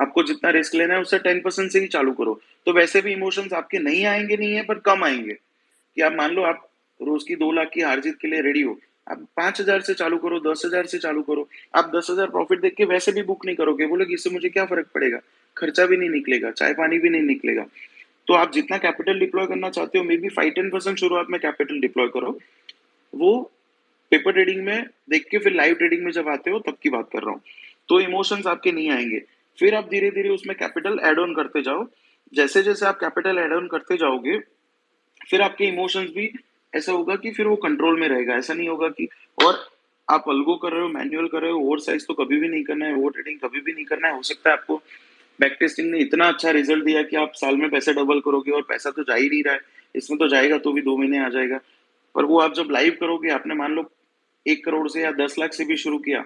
B: आपको जितना रिस्क लेना है उससे 10% से ही चालू करो. तो वैसे भी इमोशंस आपके नहीं आएंगे नहीं है, पर कम आएंगे. कि आप मान लो आप रोज की 2 लाख की हार जीत के लिए रेडी हो, आप 5,000 से चालू करो, 10,000 से चालू करो. आप 10,000 प्रॉफिट देख के वैसे भी बुक नहीं करोगे, बोलोगे इससे मुझे क्या फर्क पड़ेगा, खर्चा भी नहीं निकलेगा, चाय पानी भी नहीं निकलेगा. तो आप जितना कैपिटल डिप्लॉय करना चाहते हो, मे बी 5-10% शुरुआत में कैपिटल डिप्लॉय करो. वो पेपर ट्रेडिंग में देख के फिर लाइव ट्रेडिंग में जब आते हो तब की बात कर रहा हूँ, तो इमोशंस आपके नहीं आएंगे। फिर आप धीरे धीरे उसमें कैपिटल ऐड ऑन करते जाओ। जैसे जैसे आप कैपिटल ऐड ऑन करते जाओगे, फिर आपके इमोशंस भी ऐसा होगा कि फिर वो कंट्रोल में रहेगा। ऐसा नहीं होगा कि, और आप अल्गो कर रहे हो, मैनुअल कर रहे हो, ओवर साइज तो कभी भी नहीं करना है, ओवर ट्रेडिंग कभी भी नहीं करना है। हो सकता है आपको बैक टेस्टिंग ने इतना अच्छा रिजल्ट दिया कि आप साल में पैसे डबल करोगे, और पैसा तो जा ही नहीं रहा है, इसमें तो जाएगा तो भी 2 महीने आ जाएगा। पर वो आप जब लाइव करोगे, आपने मान लो 1 करोड़ से या 10 लाख से भी शुरू किया,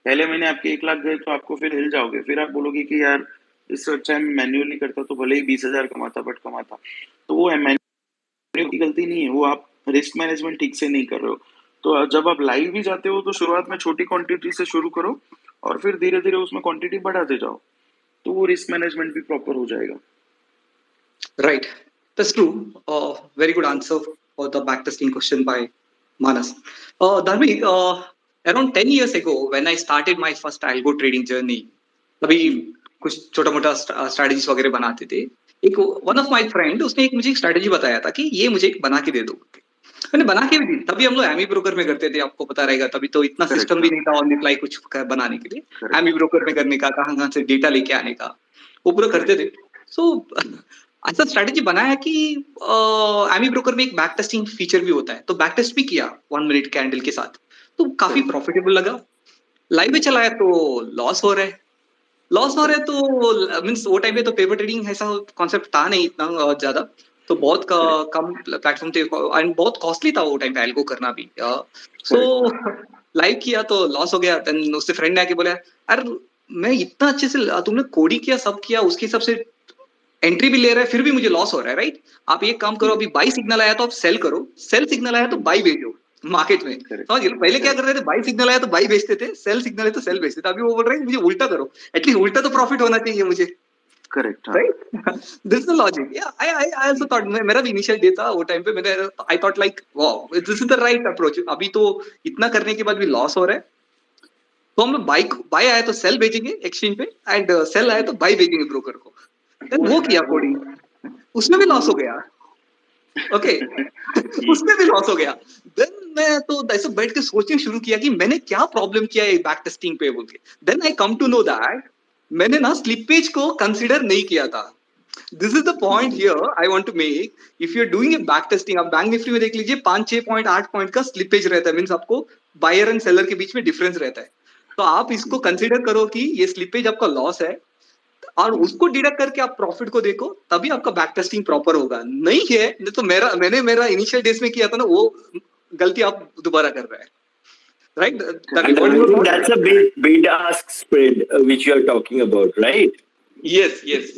B: पहले महीने आपके 1 लाख गए तो आपको फिर हिल जाओगे। फिर आप बोलोगे कि यार इससे अच्छा मैं मैन्युअल नहीं करता, तो भले ही 20,000 कमाता बट कमाता। तो वो मैन्युअल की गलती नहीं है, वो आप रिस्क मैनेजमेंट ठीक से नहीं कर रहे हो। तो जब आप लाइव भी जाते हो तो शुरुआत में छोटी क्वांटिटी से शुरू करो, और फिर धीरे धीरे उसमें क्वांटिटी बढ़ाते जाओ, तो वो रिस्क मैनेजमेंट भी प्रॉपर हो जाएगा।
E: Right. That's true. Very good answer for the backtesting question by Manas. Dharmik, around 10 years ago, when I started my first algo trading journey, अभी कुछ छोटा मोटा स्ट्रैटेजीज वगैरह बनाते थे। एक वन ऑफ माय फ्रेंड, उसने एक मुझे एक स्ट्रैटेजी बताया था कि ये मुझे एक बना के दे दो। मैंने बना के भी दी। तभी हम लोग एमी ब्रोकर में करते थे, आपको पता रहेगा। तभी तो इतना
B: Correct,
E: सिस्टम भी नहीं था ऑन द फ्लाई कुछ बनाने के लिए।
B: Correct.
E: एमी ब्रोकर में करने का, कहाँ से डेटा लेके आने का, वो पूरा करते थे। सो ऐसा स्ट्रैटेजी बनाया कि एमी ब्रोकर में एक बैक टेस्टिंग फीचर भी होता है, तो बैक टेस्ट भी किया 1 मिनट कैंडल के साथ, तो काफी प्रॉफिटेबल लगा। लाइव में चलाया तो लॉस हो रहा है। तो मीन्स वो टाइम पे तो पेपर ट्रेडिंग ऐसा कॉन्सेप्ट था नहीं इतना ज्यादा, तो बहुत कम प्लेटफॉर्म थे एंड बहुत कॉस्टली था वो टाइम पे एल्गो करना भी। सो लाइव किया तो लॉस हो गया। देन उससे फ्रेंड ने आके बोला, अरे मैं इतना अच्छे से तुमने कोडिंग किया, सब किया, उसके हिसाब से एंट्री भी ले रहा है, फिर भी मुझे लॉस हो रहा है, राइट? आप एक काम करो, अभी बाई सिग्नल आया तो आप सेल करो, सेल सिग्नल आया तो बाई भेजो मार्केट में। समझ गए? पहले क्या कर रहे थे, बाई सिग्नल आया तो बाई बेचते थे, सेल सिग्नल है तो सेल बेचते थे। अभी वो बोल रहे हैं मुझे उल्टा करो, एटलीस्ट उल्टा तो प्रॉफिट होना चाहिए मुझे,
B: correct.
E: Right? This is the logic. I also thought, मेरा भी इनिशियल डे था वो टाइम पे, मैंने I thought like wow, this is the right approach. अभी तो इतना करने के बाद भी लॉस हो रहा है, तो हम लोग बाय आया तो सेल भेजेंगे एक्सचेंज पे, एंड सेल आया तो बाय भेजेंगे ब्रोकर को। देन वो किया कोडिंग, उसमें भी लॉस हो गया। ओके उसमें भी लॉस हो गया। देन मैं तो ऐसे बैठ के सोचने शुरू किया कि मैंने क्या प्रॉब्लम किया है बैक टेस्टिंग पे बोल के। Then I come to know that मैंने ना स्लिपेज को कंसीडर नहीं किया था। This is the point here I want to make. If you are doing a back testing, आप बैंक निफ्टी में देख लीजिए 5-6 पॉइंट 8 पॉइंट का स्लिपेज रहता है, मींस आपको बायर एंड सेलर के बीच में डिफरेंस रहता है। तो आप इसको कंसीडर करो कि ये स्लिपेज आपका लॉस है, और उसको डिडक्ट करके आप प्रॉफिट को देखो, तभी आपका बैक टेस्टिंग प्रॉपर होगा। नहीं है नहीं तो मैंने मेरा इनिशियल डेज में किया था ना, वो गलती आप दोबारा कर रहे हैं, right?
A: And I think that's a big ask spread which you are talking about, right?
E: Yes.
A: Yes,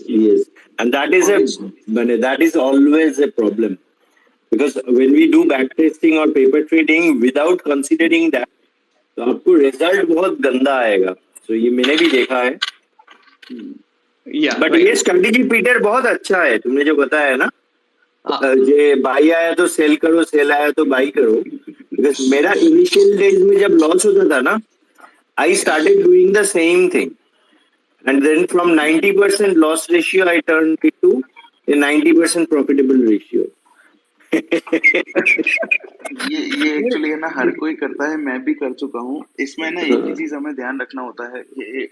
A: and that is always a problem, because when we do backtesting or paper trading without considering that, तो आपको रिजल्ट बहुत गंदा आएगा। तो ये मैंने भी देखा है। बट ये स्ट्रेटेजी पीटर बहुत अच्छा है, तुमने जो बताया ना, जे बाई आया तो सेल करो, सेल आया तो बाई करो। बिकॉज मेरा इनिशियल डेज में जब लॉस होता था ना, I started doing the same thing, and then from 90% loss ratio I turn it to a 90% profitable ratio.
B: ये एक्चुअली है ना, हर कोई करता है, मैं भी कर चुका हूँ। इसमें ना एक ही चीज हमें ध्यान रखना होता है,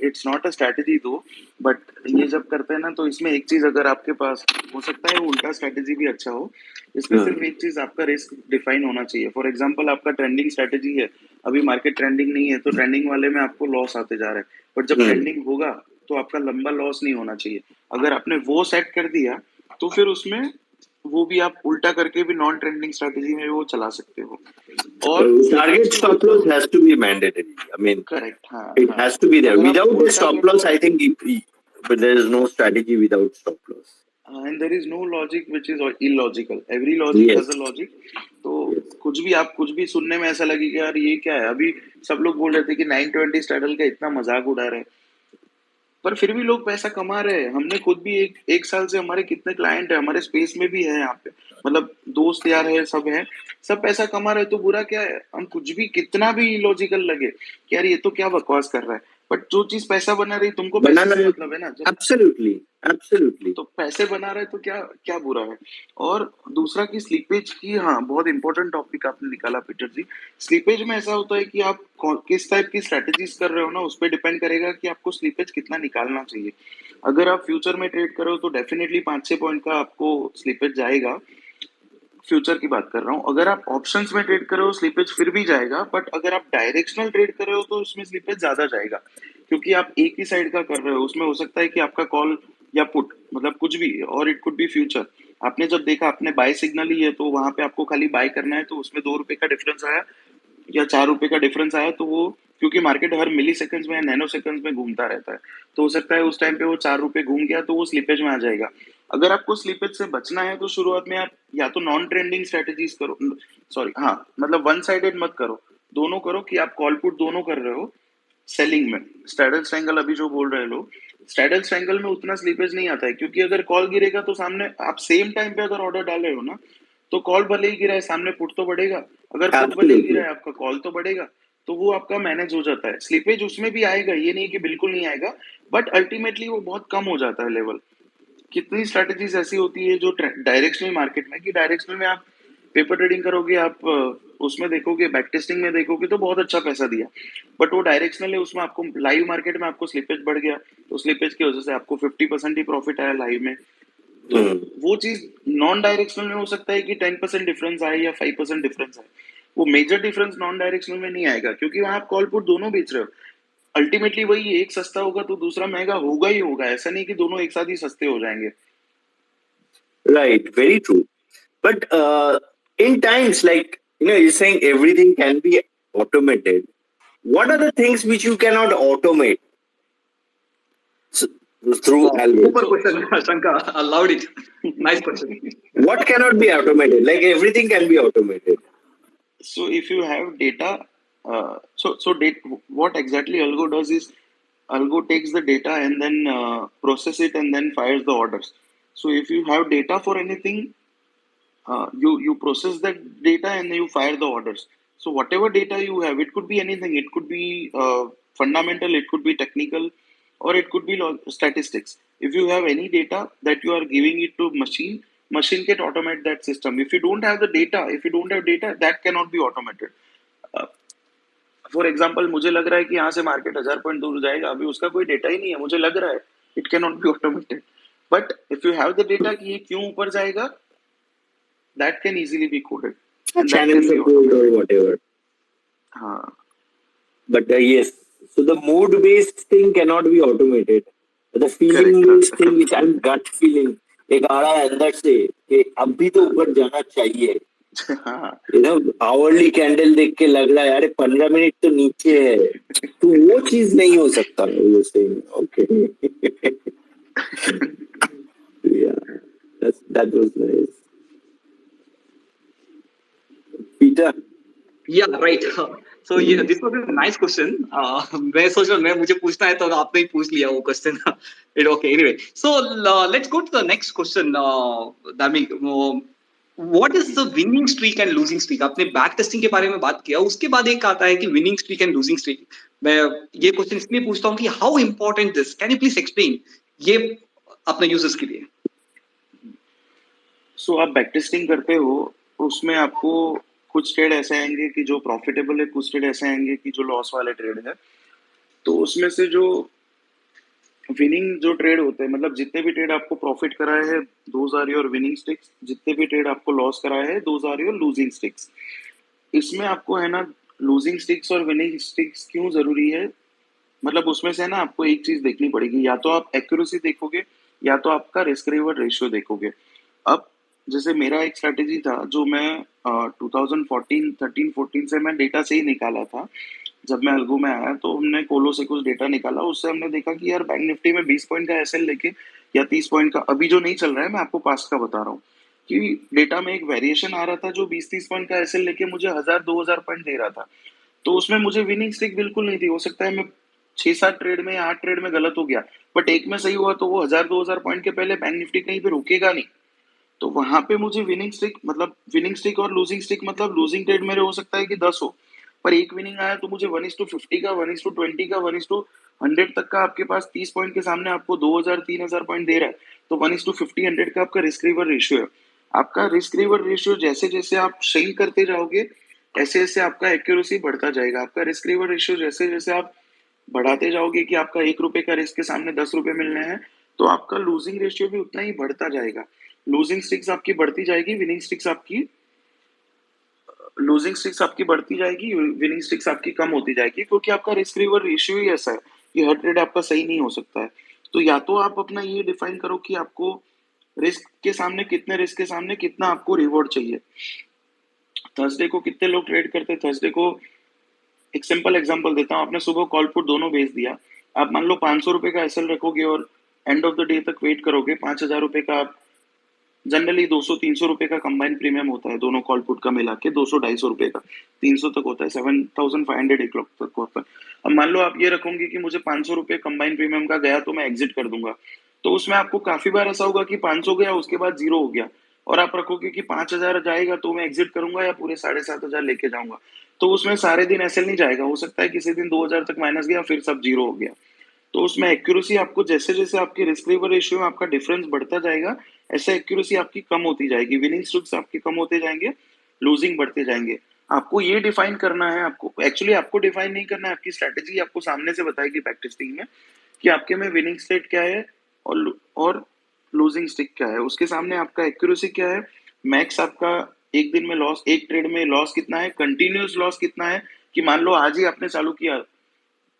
B: इट्स नॉट अ स्ट्रैटेजी दो, बट ये जब करते हैं ना, तो इसमें एक चीज अगर आपके पास हो सकता है उल्टा स्ट्रैटेजी भी अच्छा हो, इसमें सिर्फ एक चीज आपका रिस्क डिफाइन होना चाहिए। फॉर एग्जाम्पल आपका ट्रेंडिंग स्ट्रैटेजी है, अभी मार्केट ट्रेंडिंग नहीं है, तो ट्रेंडिंग वाले में आपको लॉस आते जा रहा है, बट जब ट्रेंडिंग होगा तो आपका लंबा लॉस नहीं होना चाहिए। अगर आपने वो सेट कर दिया तो फिर उसमें वो भी आप उल्टा करके भी नॉन ट्रेंडिंग स्ट्रैटेजी में वो चला सकते हो। और
A: target stop loss has to be mandatory, I mean
B: correct, हाँ,
A: it has to be there. Without a stop loss, I think but there is no strategy without stop loss.
B: And there is no logic which is illogical. Every logic has a logic. तो कुछ भी सुनने में ऐसा लगे कि यार ये क्या है। अभी सब लोग बोल रहे थे कि 920 स्ट्रैडल का इतना मजाक उड़ा रहे हैं, पर फिर भी लोग पैसा कमा रहे हैं। हमने खुद भी एक साल से, हमारे कितने क्लाइंट है, हमारे स्पेस में भी है यहाँ पे, मतलब दोस्त यार है, सब पैसा कमा रहे हैं, तो बुरा क्या है? हम कुछ भी कितना भी इलॉजिकल लगे कि यार ये तो क्या बकवास कर रहा है, बट जो चीज पैसा बना रही तुमको
A: बना
B: पैसे से
A: रहे-
B: मतलब है ना, जब
A: एब्सोल्युटली एब्सोल्युटली
B: तो पैसे बना रहे तो क्या क्या बुरा है। और दूसरा की स्लीपेज की, हाँ बहुत इंपॉर्टेंट टॉपिक आपने निकाला पीटर जी। स्लीपेज में ऐसा होता है कि आप किस टाइप की स्ट्रेटेजीज कर रहे हो ना, उस पर डिपेंड करेगा कि आपको स्लीपेज कितना निकालना चाहिए। अगर आप फ्यूचर में ट्रेड करो तो डेफिनेटली 5-6 पॉइंट का आपको स्लीपेज जाएगा, फ्यूचर की बात कर रहा हूँ। अगर आप ऑप्शंस में ट्रेड कर रहे हो स्लीपेज फिर भी जाएगा, बट अगर आप डायरेक्शनल ट्रेड कर रहे हो तो उसमें स्लीपेज ज्यादा जाएगा, क्योंकि आप एक ही साइड का कर रहे हो। उसमें हो सकता है कि आपका कॉल या पुट मतलब कुछ भी, और इट कुड बी फ्यूचर। आपने जब देखा आपने बाय सिग्नल ही है तो वहां पे आपको खाली बाय करना है, तो उसमें 2 रुपए का डिफरेंस आया या 4 रुपए का डिफरेंस आया, तो वो क्योंकि मार्केट हर मिली सेकंड्स में, नैनो सेकंड्स में घूमता रहता है, तो हो सकता है उस टाइम पे वो 4 रुपए घूम गया तो वो स्लीपेज में आ जाएगा। अगर आपको स्लीपेज से बचना है तो शुरुआत में आप या तो नॉन ट्रेंडिंग स्ट्रेटेजीज करो, सॉरी हाँ मतलब वन साइडेड मत करो, दोनों करो कि आप कॉल पुट दोनों कर रहे हो। सेलिंग में स्ट्रैडल स्ट्रैंगल अभी जो बोल रहे लोग, स्ट्रैडल स्ट्रैंगल में उतना स्लीपेज नहीं आता है, क्योंकि अगर कॉल गिरेगा तो सामने आप सेम टाइम पे अगर ऑर्डर डाल रहे हो ना, तो कॉल भले ही गिरा है सामने पुट तो बढ़ेगा, अगर पुट भले ही गिरा है आपका कॉल तो बढ़ेगा, तो वो आपका मैनेज हो जाता है। स्लीपेज उसमें भी आएगा, ये नहीं कि बिल्कुल नहीं आएगा, बट अल्टीमेटली वो बहुत कम हो जाता है लेवल। कितनी स्ट्रेटेजीज ऐसी होती है जो डायरेक्शनल मार्केट में, कि डायरेक्शनल में आप पेपर ट्रेडिंग करोगे, आप उसमें देखोगे, बैक टेस्टिंग में देखोगे तो बहुत अच्छा पैसा दिया, बट वो डायरेक्शनल है, उसमें आपको लाइव मार्केट में आपको स्लिपेज बढ़ गया, तो स्लिपेज की वजह से आपको 50% ही प्रॉफिट आया लाइव में। तो वो चीज नॉन डायरेक्शनल में हो सकता है कि 10% डिफरेंस आए या 5% डिफरेंस आए, वो मेजर डिफरेंस नॉन डायरेक्शनल में नहीं आएगा, क्योंकि वहां आप कॉल पुट दोनों बेच रहे हो। अल्टीमेटली वही, एक सस्ता होगा तो दूसरा महंगा होगा ही होगा, ऐसा नहीं कि दोनों एक साथ ही सस्ते हो जाएंगे।
A: Right, very true. But in times like, you're saying everything can be automated. What are the things which you cannot automate? So, through algo.
E: Super question, Shankar. I loved it. Nice question.
A: What cannot be automated? Like everything can be automated.
B: So if you have data, what exactly algo does is algo takes the data and then process it and then fires the orders. So if you have data for anything, you process that data and you fire the orders. So whatever data you have, it could be anything. It could be fundamental, it could be technical, or it could be statistics. If you have any data that you are giving it to machine can automate that system. If you don't have the data, if you don't have data, that cannot be automated. For example मुझे लग रहा है कि यहाँ से मार्केट 1000 पॉइंट दूर जाएगा, अभी उसका कोई डेटा ही नहीं है, मुझे लग रहा है, it can not be automated. But if you have the data कि ये क्यों ऊपर जाएगा, that can easily be coded,
A: Channel support or whatever.
B: हाँ,
A: but yes, so the mood based thing cannot be automated. The feeling based thing which I'm gut feeling, एक आ रहा है अंदर से कि अभी तो ऊपर जाना चाहिए, आवरली कैंडल देख के लग रहा है यार 15 मिनट तो नीचे है, तो वो चीज नहीं हो सकता। Okay, that was nice. Peter.
E: Yeah, right. So yeah, this was a nice question. मैं सोच रहा मुझे पूछना है तो आपने ही पूछ लिया वो question. Okay, anyway. So let's go to the next question. Dharmik, what is the winning streak and losing streak? आपने बैक टेस्टिंग के बारे में बात किया, उसके बाद एक आता है कि winning streak and losing streak. मैं ये क्वेश्चन इसलिए पूछता हूँ कि how important this, can you please explain ये अपने यूजर्स के लिए।
B: सो आप बैक टेस्टिंग करते हो, उसमें आपको कुछ ट्रेड ऐसे आएंगे कि जो प्रॉफिटेबल है, कुछ ट्रेड ऐसे आएंगे कि जो लॉस वाले ट्रेड है। तो उसमें से जो विनिंग जो ट्रेड होते हैं, मतलब जितने भी ट्रेड आपको प्रॉफिट कराए हैं, those are your winning sticks. जितने भी ट्रेड आपको लॉस कराए हैं, those are your losing sticks. इसमें आपको है ना, लूजिंग स्टिक्स और विनिंग स्टिक्स क्यों जरूरी है, मतलब उसमें से ना आपको एक चीज देखनी पड़ेगी, या तो आप एक्यूरेसी देखोगे या तो आपका रिस्क रिवॉर्ड रेशियो देखोगे। अब जैसे मेरा एक स्ट्रेटेजी था जो मैं 2013-14 से मैं डेटा से ही निकाला था। जब मैं अलगो में आया तो हमने कोलो से कुछ डेटा निकाला, उससे हमने देखा कि यार बैंक निफ्टी में 20 पॉइंट का एसएल लेके या 30 पॉइंट का, अभी जो नहीं चल रहा है, मैं आपको पास्ट का बता रहा हूँ, कि डेटा में एक वेरिएशन आ रहा था जो 20-30 पॉइंट का एसएल लेके मुझे 1000-2000 पॉइंट दे रहा था। तो उसमें मुझे विनिंग स्ट्रिक बिल्कुल नहीं थी। हो सकता है मैं 6-7 ट्रेड में या 8 ट्रेड में गलत हो गया, बट एक में सही हुआ, तो वो 1000-2000 पॉइंट के पहले बैंक निफ्टी कहीं पे रुकेगा नहीं। तो वहां पे मुझे विनिंग स्ट्रिक, मतलब विनिंग स्ट्रिक और लूजिंग स्ट्रिक, मतलब लूजिंग ट्रेड मेरे हो सकता है कि 10 हो, पर एक विनिंग आया तो मुझे 1:50 का, 1:20 का, 100 तक का आपके पास 30 पॉइंट के सामने आपको 2000-3000 पॉइंट दे रहा है, तो 1:50 100 का आपका रिस्क रिवर रेशियो है। आपका रिस्क रिवर रेशियो जैसे जैसे आप श्रिंक करते जाओगे, ऐसे ऐसे आपका एक्यूरेसी बढ़ता जाएगा। आपका रिस्क रिवर रेशियो जैसे जैसे आप बढ़ाते जाओगे कि आपका 1 रुपए का रिस्क के सामने 10 रुपए मिलने हैं, तो आपका लूजिंग रेशियो भी उतना ही बढ़ता जाएगा। लूजिंग स्टिक्स आपकी बढ़ती जाएगी, लूजिंग स्टिक्स आपकी बढ़ती जाएगी, विनिंग स्टिक्स आपकी कम होती जाएगी, क्योंकि आपका रिस्क रिवर रेशियो ही ऐसा है कि हर ट्रेड आपका सही नहीं हो सकता है। तो या तो आप अपना ये डिफाइन करो कि आपको रिस्क के सामने कितना आपको रिवॉर्ड चाहिए। थर्सडे को कितने लोग ट्रेड करते हैं? थर्सडे को एक सिंपल एग्जांपल देता हूँ, आपने सुबह कॉल पुट दोनों बेच दिया, आप मान लो 500 रुपए का एसएल रखोगे और एंड ऑफ द डे तक वेट करोगे, 5000 रुपए का आप जनरली 200-300 रुपए का कंबाइन प्रीमियम होता है दोनों कॉल पुट का मिला के, 200-250 रुपए का, 300 तक होता है, 7500 1 लाख तक होता है। अब मान लो आप ये रखोगे कि मुझे 500 रुपए कंबाइन प्रीमियम का गया तो मैं एग्जिट कर दूंगा, तो उसमें आपको काफी बार ऐसा होगा कि 500 गया उसके बाद 0 हो गया, और आप रखोगे कि 5000 जाएगा तो मैं एग्जिट करूंगा या पूरे 7500 लेके जाऊंगा, तो उसमें सारे दिन एसएल नहीं जाएगा, हो सकता है किसी दिन 2000 तक माइनस गया फिर सब 0 हो गया। तो उसमें एक्यूरेसी आपको जैसे जैसे आपके रिस्क रिवर रेशियो में आपका डिफरेंस बढ़ता जाएगा, ऐसे एक्यूरेसी आपकी कम होती जाएगी, विनिंग स्ट्रोक्स आपके कम होते जाएंगे, लूजिंग बढ़ते जाएंगे। आपको ये डिफाइन करना है, आपको डिफाइन नहीं करना है, आपकी स्ट्रेटेजी आपको सामने से बताएगी बैक टेस्टिंग में कि आपके में विनिंग स्टेट क्या है और लूजिंग स्टिक क्या है, उसके सामने आपका एक्यूरेसी क्या है, मैक्स आपका एक दिन में लॉस, एक ट्रेड में लॉस कितना है, कंटिन्यूस लॉस कितना है, कि मान लो आज ही आपने चालू किया,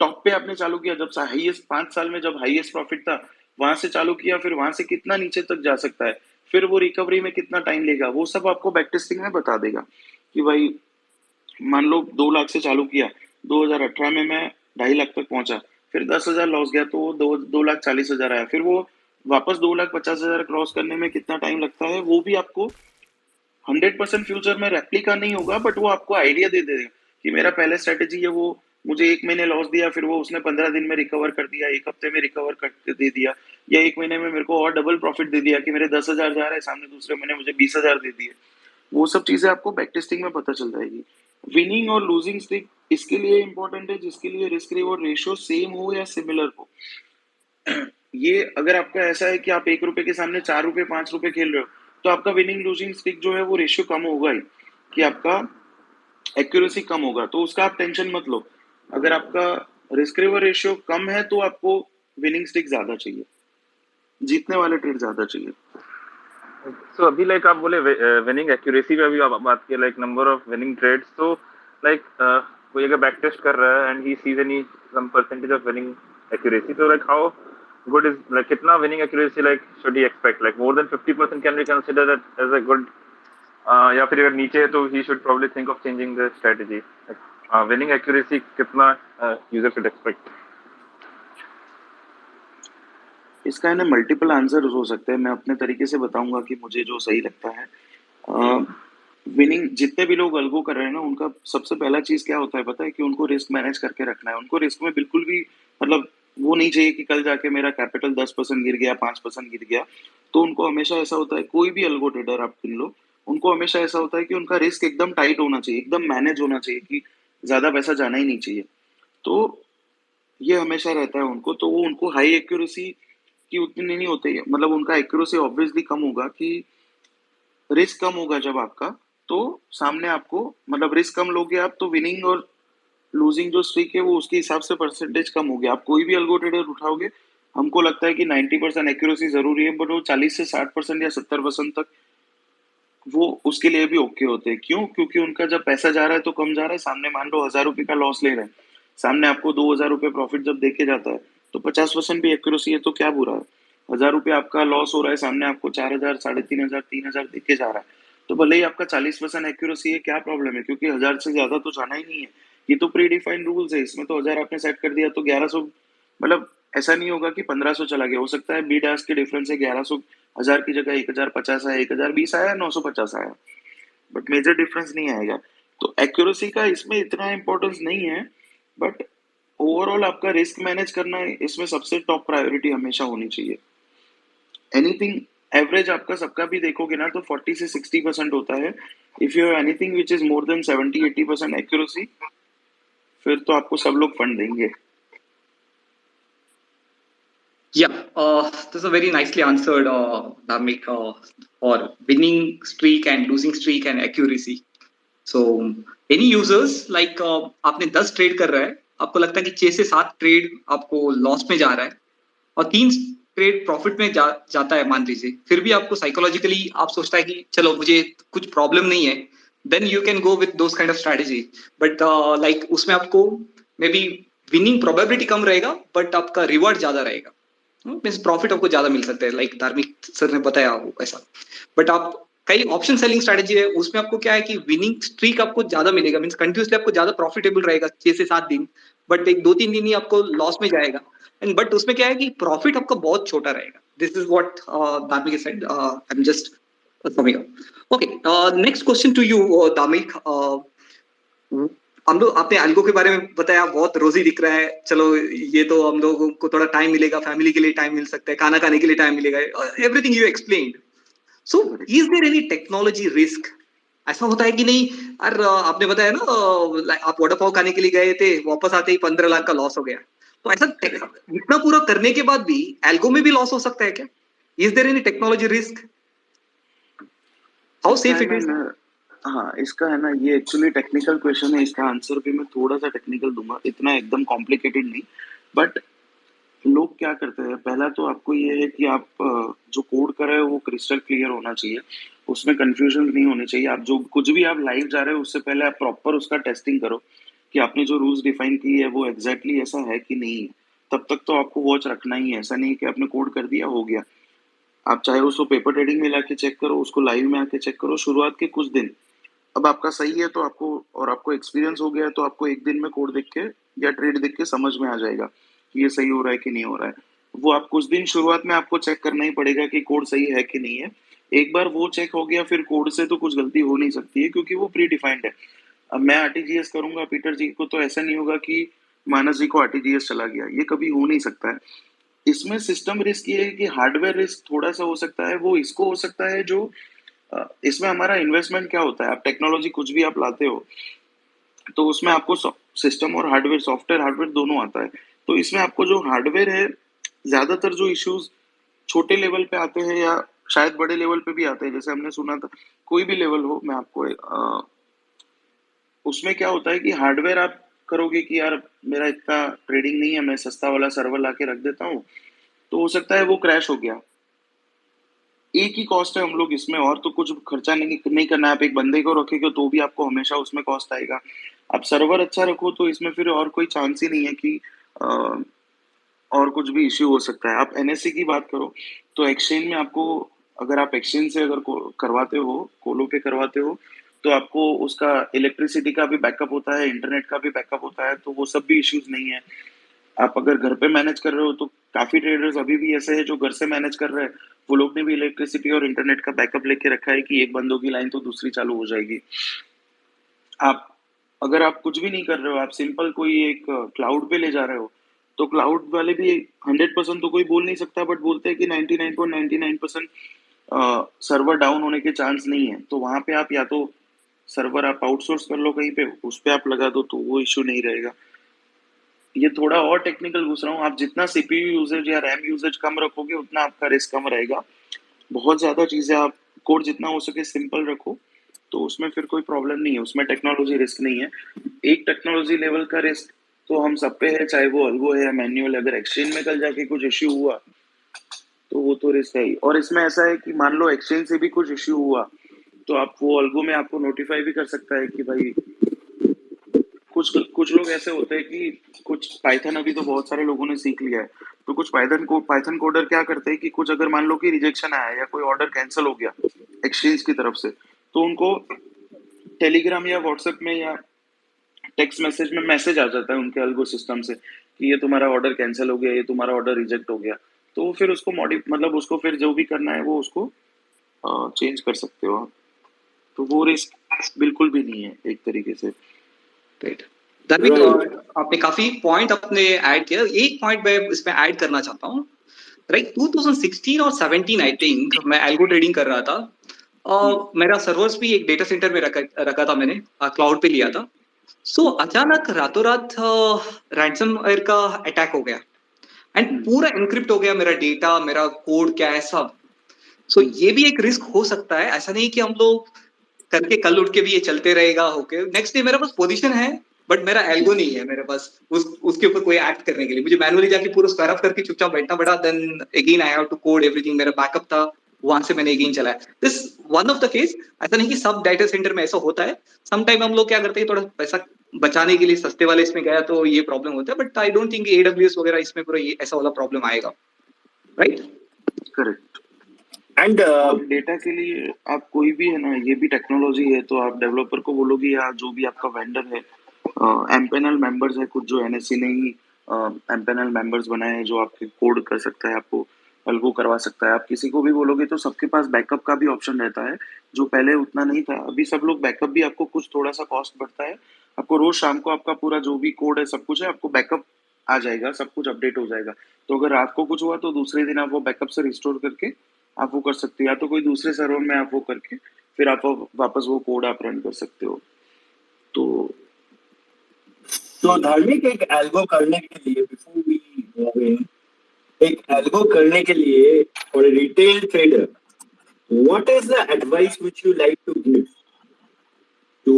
B: टॉप पे आपने चालू किया, जब हाईएस्ट 5 साल में जब हाईएस्ट प्रॉफिट था वहां से चालू किया, फिर वहां से कितना नीचे तक जा सकता है, फिर वो रिकवरी में कितना टाइम लेगा, वो सब आपको बैक टेस्टिंग में बता देगा कि भाई मान लो 2 लाख से चालू किया, 2018 में मैं 2.5 लाख तक पहुंचा, फिर 10,000 लॉस गया तो वो 2,40,000 आया, फिर वो वापस 2,50,000 क्रॉस करने में कितना टाइम लगता है, वो भी आपको 100% फ्यूचर में रेप्लिका नहीं होगा, बट वो आपको आइडिया दे देगा कि मेरा पहले स्ट्रेटेजी है वो मुझे 1 महीने लॉस दिया, फिर वो उसने 15 दिन में रिकवर कर दिया, 1 हफ्ते में रिकवर कर दे दिया, या 1 महीने में मेरे को और डबल प्रॉफिट दे दिया कि मेरे 10,000 जा रहे हैं, सामने दूसरे महीने मुझे 20,000 दे दिए। वो सब चीजें आपको बैक टेस्टिंग में पता चल जाएगी। विनिंग और लूजिंग स्ट्रीक इसके लिए इंपॉर्टेंट है जिसके लिए रिस्क रिवॉर्ड रेशियो सेम हो या सिमिलर हो। ये अगर आपका ऐसा है कि आप 1 रुपए के सामने 4 रुपए 5 रुपए खेल रहे हो, तो आपका विनिंग लूजिंग स्टिक जो है वो रेशियो कम होगा ही, कि आपका एक्यूरेसी कम होगा, तो उसका आप टेंशन मत लो। अगर आपका रिस्क रिवर रेशियो कम है तो आपको विनिंग स्टिक ज्यादा चाहिए, जीतने वाले ट्रेड ज्यादा चाहिए।
D: So अभी like आप बोले विनिंग एक्यूरेसी पे अभी आप बात किया, like number of winning trades, तो like कोई अगर बैक टेस्ट कर रहा है and he sees any some percentage of winning accuracy, तो like how good is, like कितना winning accuracy like should he expect, like more than 50% can we consider that as a good, या फिर अगर नीचे है तो he should probably think of changing the strategy, like winning accuracy कितना यूजर should expect?
B: इसका है ना मल्टीपल आंसर हो सकते हैं, मैं अपने तरीके से बताऊंगा कि मुझे जो सही लगता है। विनिंग जितने भी लोग अल्गो कर रहे हैं ना, उनका सबसे पहला चीज क्या होता है पता है, कि उनको रिस्क मैनेज करके रखना है। उनको रिस्क में बिल्कुल भी मतलब वो नहीं चाहिए कि कल जाके मेरा कैपिटल 10% गिर गया, 5% गिर गया। तो उनको हमेशा ऐसा होता है, कोई भी अल्गो ट्रेडर आप गिन लो, उनको हमेशा ऐसा होता है कि उनका रिस्क एकदम टाइट होना चाहिए, एकदम मैनेज होना चाहिए, कि ज्यादा पैसा जाना ही नहीं चाहिए। तो ये हमेशा रहता है उनको, तो वो उनको हाई एक्यूरेसी की उतनी नहीं होती है, मतलब उनका एक्यूरेसी ऑब्वियसली कम होगा, कि रिस्क कम होगा जब आपका, तो सामने आपको मतलब रिस्क कम लोगे आप, तो विनिंग और लूजिंग जो स्ट्रीक है वो उसके हिसाब से परसेंटेज कम हो गया। आप कोई भी अल्गो ट्रेडर उठाओगे, हमको लगता है कि 90% एक्यूरेसी जरूरी है, बट वो 40 से 60% या 70% तक वो उसके लिए भी ओके होते हैं। क्यों? क्योंकि उनका जब पैसा जा रहा है तो कम जा रहा है, सामने मान लो 1,000 रुपए का लॉस ले रहे हैं, सामने आपको 2,000 रुपए प्रॉफिट जब देखे जाता है, तो 50% भी एक्यूरेसी है तो क्या बुरा है। 1,000 रुपए आपका लॉस हो रहा है, सामने आपको 4,000 3,500 3,000 देखे जा रहा है, तो भले ही आपका 40% एक्यूरेसी है, क्या प्रॉब्लम है, क्योंकि 1,000 से ज्यादा तो जाना ही नहीं है। ये तो प्री डिफाइंड रूल्स है, इसमें तो 1,000 आपने सेट कर दिया तो 1100, मतलब ऐसा नहीं होगा कि 1,500 चला गया, हो सकता है बी डैश के डिफरेंस है 1100, 1,000 की जगह 1,050 आया, 1,020 आया, 950 आया, बट मेजर डिफरेंस नहीं आएगा। तो एक्यूरेसी का इसमें इतना इंपॉर्टेंस नहीं है, बट ओवरऑल आपका रिस्क मैनेज करना इसमें सबसे टॉप प्रायोरिटी हमेशा होनी चाहिए। एनीथिंग एवरेज आपका सबका भी देखोगे ना तो 40 से 60% होता है। If you have anything which is more than 70-80% accuracy, फिर तो आपको सब लोग फंड देंगे।
E: Yeah, this is a very nicely answered, Dharmik, for winning streak and losing streak and accuracy. So any users like आपने 10 ट्रेड कर रहा है, आपको लगता है कि 6 से 7 ट्रेड आपको लॉस में जा रहा है और 3 ट्रेड प्रॉफिट में जाता है मान लीजिए, फिर भी आपको साइकोलॉजिकली आप सोचता है कि चलो मुझे कुछ प्रॉब्लम नहीं है, then you can go with those kind of strategy. But like उसमें आपको मे बी विनिंग प्रोबेबिलिटी कम रहेगा बट आपका रिवॉर्ड ज्यादा रहेगा, मीन्स प्रॉफिट आपको ज्यादा मिल सकता है, लाइक धार्मिक सर ने बताया वो ऐसा. बट आप कई ऑप्शन सेलिंग स्ट्रेटजी है, उसमें आपको क्या है कि विनिंग स्ट्रीक आपको ज्यादा मिलेगा, मीन्स कंटिन्यूसली आपको ज्यादा प्रॉफिटेबल रहेगा 6 से 7 दिन, बट एक 2-3 दिन ही आपको लॉस में जाएगा. एंड बट उसमें क्या है कि प्रॉफिट आपका बहुत छोटा रहेगा. This is what Dharmik said. I am just summing up. Okay, next question to you Dharmik. हम लोग आपने एल्गो के बारे में बताया, बहुत रोजी दिख रहा है, चलो ये तो हम लोगों को थोड़ा टाइम मिलेगा, फैमिली के लिए टाइम मिल सकता है, खाना खाने के लिए टाइम मिलेगा, everything you explained. So is there any technology risk? ऐसा होता है कि नहीं, और आपने बताया ना आप वड़ा पाव खाने के लिए गए थे, वापस आते ही 15 लाख का लॉस हो गया, तो ऐसा इतना पूरा करने के बाद भी एल्गो में भी लॉस हो सकता है क्या? Is there any technology risk? How safe it is?
B: हाँ, इसका है ना, ये एक्चुअली टेक्निकल क्वेश्चन है, इसका आंसर भी मैं थोड़ा सा टेक्निकल दूंगा, इतना एकदम कॉम्प्लिकेटेड नहीं. बट लोग क्या करते हैं, पहला तो आपको ये है कि आप जो कोड कर रहे हो वो क्रिस्टल क्लियर होना चाहिए, उसमें कंफ्यूजन नहीं होनी चाहिए. आप जो कुछ भी आप लाइव जा रहे हो उससे पहले आप प्रॉपर उसका टेस्टिंग करो कि आपने जो रूल्स डिफाइन की है वो एग्जैक्टली ऐसा है कि नहीं है. तब तक तो आपको वॉच रखना ही है. ऐसा नहीं कि आपने कोड कर दिया हो गया. आप चाहे उसको पेपर ट्रेडिंग में लाके चेक करो, उसको लाइव में आके चेक करो, शुरुआत के कुछ दिन. अब आपका सही है तो आपको, और आपको एक्सपीरियंस हो गया तो आपको एक दिन में कोड देख के या ट्रेड देख के समझ में आ जाएगा कि ये सही हो रहा है कि नहीं हो रहा है. वो आप कुछ दिन शुरुआत में आपको चेक करना ही पड़ेगा कि कोड सही है कि नहीं है. एक बार वो चेक हो गया फिर कोड से तो कुछ गलती हो नहीं सकती है क्योंकि वो प्री डिफाइंड है. अब मैं आरटीजीएस करूंगा पीटर जी को तो ऐसा नहीं होगा कि मानस जी को आरटीजीएस चला गया, ये कभी हो नहीं सकता है. इसमें सिस्टम रिस्क ये है कि हार्डवेयर रिस्क थोड़ा सा हो सकता है. वो इसको हो सकता है जो इसमें हमारा इन्वेस्टमेंट क्या होता है, आप टेक्नोलॉजी कुछ भी आप लाते हो तो उसमें आपको सिस्टम और हार्डवेयर, सॉफ्टवेयर हार्डवेयर दोनों आता है. तो इसमें आपको जो हार्डवेयर है, ज्यादातर जो इश्यूज छोटे लेवल पे आते हैं या शायद बड़े लेवल पे भी आते हैं, जैसे हमने सुना था, कोई भी लेवल हो, मैं आपको उसमें क्या होता है कि हार्डवेयर आप करोगे कि यार मेरा इतना ट्रेडिंग नहीं है, मैं सस्ता वाला सर्वर ला के रख देता हूँ, तो हो सकता है वो क्रैश हो गया. एक ही कॉस्ट है हम लोग इसमें, और तो कुछ खर्चा नहीं करना है. आप एक बंदे को रखेंगे तो भी आपको हमेशा उसमें कॉस्ट आएगा. आप सर्वर अच्छा रखो तो इसमें फिर और कोई चांस ही नहीं है कि और कुछ भी इश्यू हो सकता है. आप एनएससी की बात करो तो एक्सचेंज में आपको, अगर आप एक्सचेंज से अगर करवाते हो, कोलो पे करवाते हो, तो आपको उसका इलेक्ट्रिसिटी का भी बैकअप होता है, इंटरनेट का भी बैकअप होता है, तो वो सब भी इश्यूज नहीं है. आप अगर घर पे मैनेज कर रहे हो तो काफी ट्रेडर्स अभी भी ऐसे हैं जो घर से मैनेज कर रहे हैं, वो लोग ने भी इलेक्ट्रिसिटी और इंटरनेट का बैकअप लेके रखा है कि एक बंद होगी लाइन तो दूसरी चालू हो जाएगी. आप अगर आप कुछ भी नहीं कर रहे हो, आप सिंपल कोई एक क्लाउड पे ले जा रहे हो, तो क्लाउड वाले भी 100% तो कोई बोल नहीं सकता, बट बोलते हैं कि 99.99% सर्वर डाउन होने के चांस नहीं है. तो वहां पे आप या तो सर्वर आप आउटसोर्स कर लो कहीं पे, उस पे आप लगा दो तो वो इश्यू नहीं रहेगा. ये थोड़ा और टेक्निकल घुस रहा हूँ. आप जितना सीपीयू यूजेज या रैम यूजेज कम रखोगे उतना आपका रिस्क कम रहेगा. बहुत ज्यादा चीजें आप कोड जितना हो सके सिंपल रखो तो उसमें फिर कोई प्रॉब्लम नहीं है, उसमें टेक्नोलॉजी रिस्क नहीं है. एक टेक्नोलॉजी लेवल का रिस्क तो हम सब पे है, चाहे वो अल्गो है या मैन्युअल. अगर एक्सचेंज में कल जाके कुछ इश्यू हुआ तो वो तो रिस्क है ही. और इसमें ऐसा है कि मान लो एक्सचेंज से भी कुछ इश्यू हुआ तो आप वो अल्गो में आपको नोटिफाई भी कर सकता है कि भाई, कुछ कुछ लोग ऐसे होते हैं कि कुछ पाइथन अभी तो बहुत सारे लोगों ने सीख लिया है, तो कुछ पाइथन कोडर क्या करते हैं कि कुछ अगर मान लो कि रिजेक्शन आया या कोई ऑर्डर कैंसिल हो गया एक्सचेंज की तरफ से, तो उनको टेलीग्राम या व्हाट्सएप में या टेक्स्ट मैसेज में मैसेज आ जाता है उनके अल्गो सिस्टम से कि ये तुम्हारा ऑर्डर कैंसिल हो गया, ये तुम्हारा ऑर्डर रिजेक्ट हो गया. तो वो फिर उसको मतलब उसको फिर जो भी करना है वो उसको चेंज कर सकते हो आप. तो वो रिस्क बिल्कुल भी नहीं है एक तरीके से.
E: राइट. धार्मिक, आपने काफी पॉइंट अपने ऐड किया, एक पॉइंट मैं इसमें ऐड करना चाहता हूँ. राइट, 2016 और 17 आई थिंक मैं एल्गो ट्रेडिंग कर रहा था. मेरा सर्वर्स भी एक डेटा सेंटर में रखा था, मैंने क्लाउड पे लिया था. सो अचानक रातों रात रैंसमवेयर का अटैक हो गया एंड पूरा एनक्रिप्ट हो गया मेरा डेटा, मेरा कोड क्या है सब। सो ये भी एक रिस्क हो सकता है। ऐसा नहीं कि हम लोग करके कल उठ के भी ये चलते रहेगा होके, नेक्स्ट डे मेरे पास पोजीशन है बट मेरा एल्गो नहीं है मेरे पास उसके ऊपर कोई एक्ट करने के लिए, मुझे मैनुअली जाके पूरा स्क्वायर अप करके चुपचाप बैठना पड़ा, then again I have to code everything, मेरा बैकअप था वहां से मैंने अगेन चलाया। This one of the case. ऐसा नहीं कि सब डाटा सेंटर में ऐसा होता है, सम टाइम हम लोग क्या करते हैं, थोड़ा पैसा बचाने के लिए सस्ते वाले इसमें गया तो ये प्रॉब्लम होता है, but I don't think AWS वगैरह इसमें पूरा ये ऐसा वाला प्रॉब्लम आएगा, राइट?
B: करेक्ट।
A: And
B: और डेटा के लिए आप कोई भी है ना, ये भी टेक्नोलॉजी है, तो आप डेवलपर को बोलोगे या जो भी आपका वेंडर है, एमपेनल मेंबर्स है कुछ जो NSE ने ही एमपेनल मेंबर्स बनाए हैं जो आपके कोड कर सकता है, आपको अलगो करवा सकता है। आप किसी को भी बोलोगे तो सबके पास बैकअप का भी ऑप्शन रहता है, जो पहले उतना नहीं था। अभी सब लोग बैकअप भी, आपको कुछ थोड़ा सा कॉस्ट बढ़ता है, आपको रोज शाम को आपका पूरा जो भी कोड है सब कुछ है, आपको बैकअप आ जाएगा, सब कुछ अपडेट हो जाएगा। तो अगर रात को कुछ हुआ तो दूसरे दिन आप वो बैकअप से रिस्टोर करके आप वो कर सकते हो, या तो कोई दूसरे सर्वर में आप वो करके फिर आप वापस वो कोड आप रन कर सकते हो। तो
A: धार्मिक एक एल्गो करने के लिए, बिफोर वी मूव इन, एक एल्गो करने के लिए for a retail trader, what is the advice which you like to give to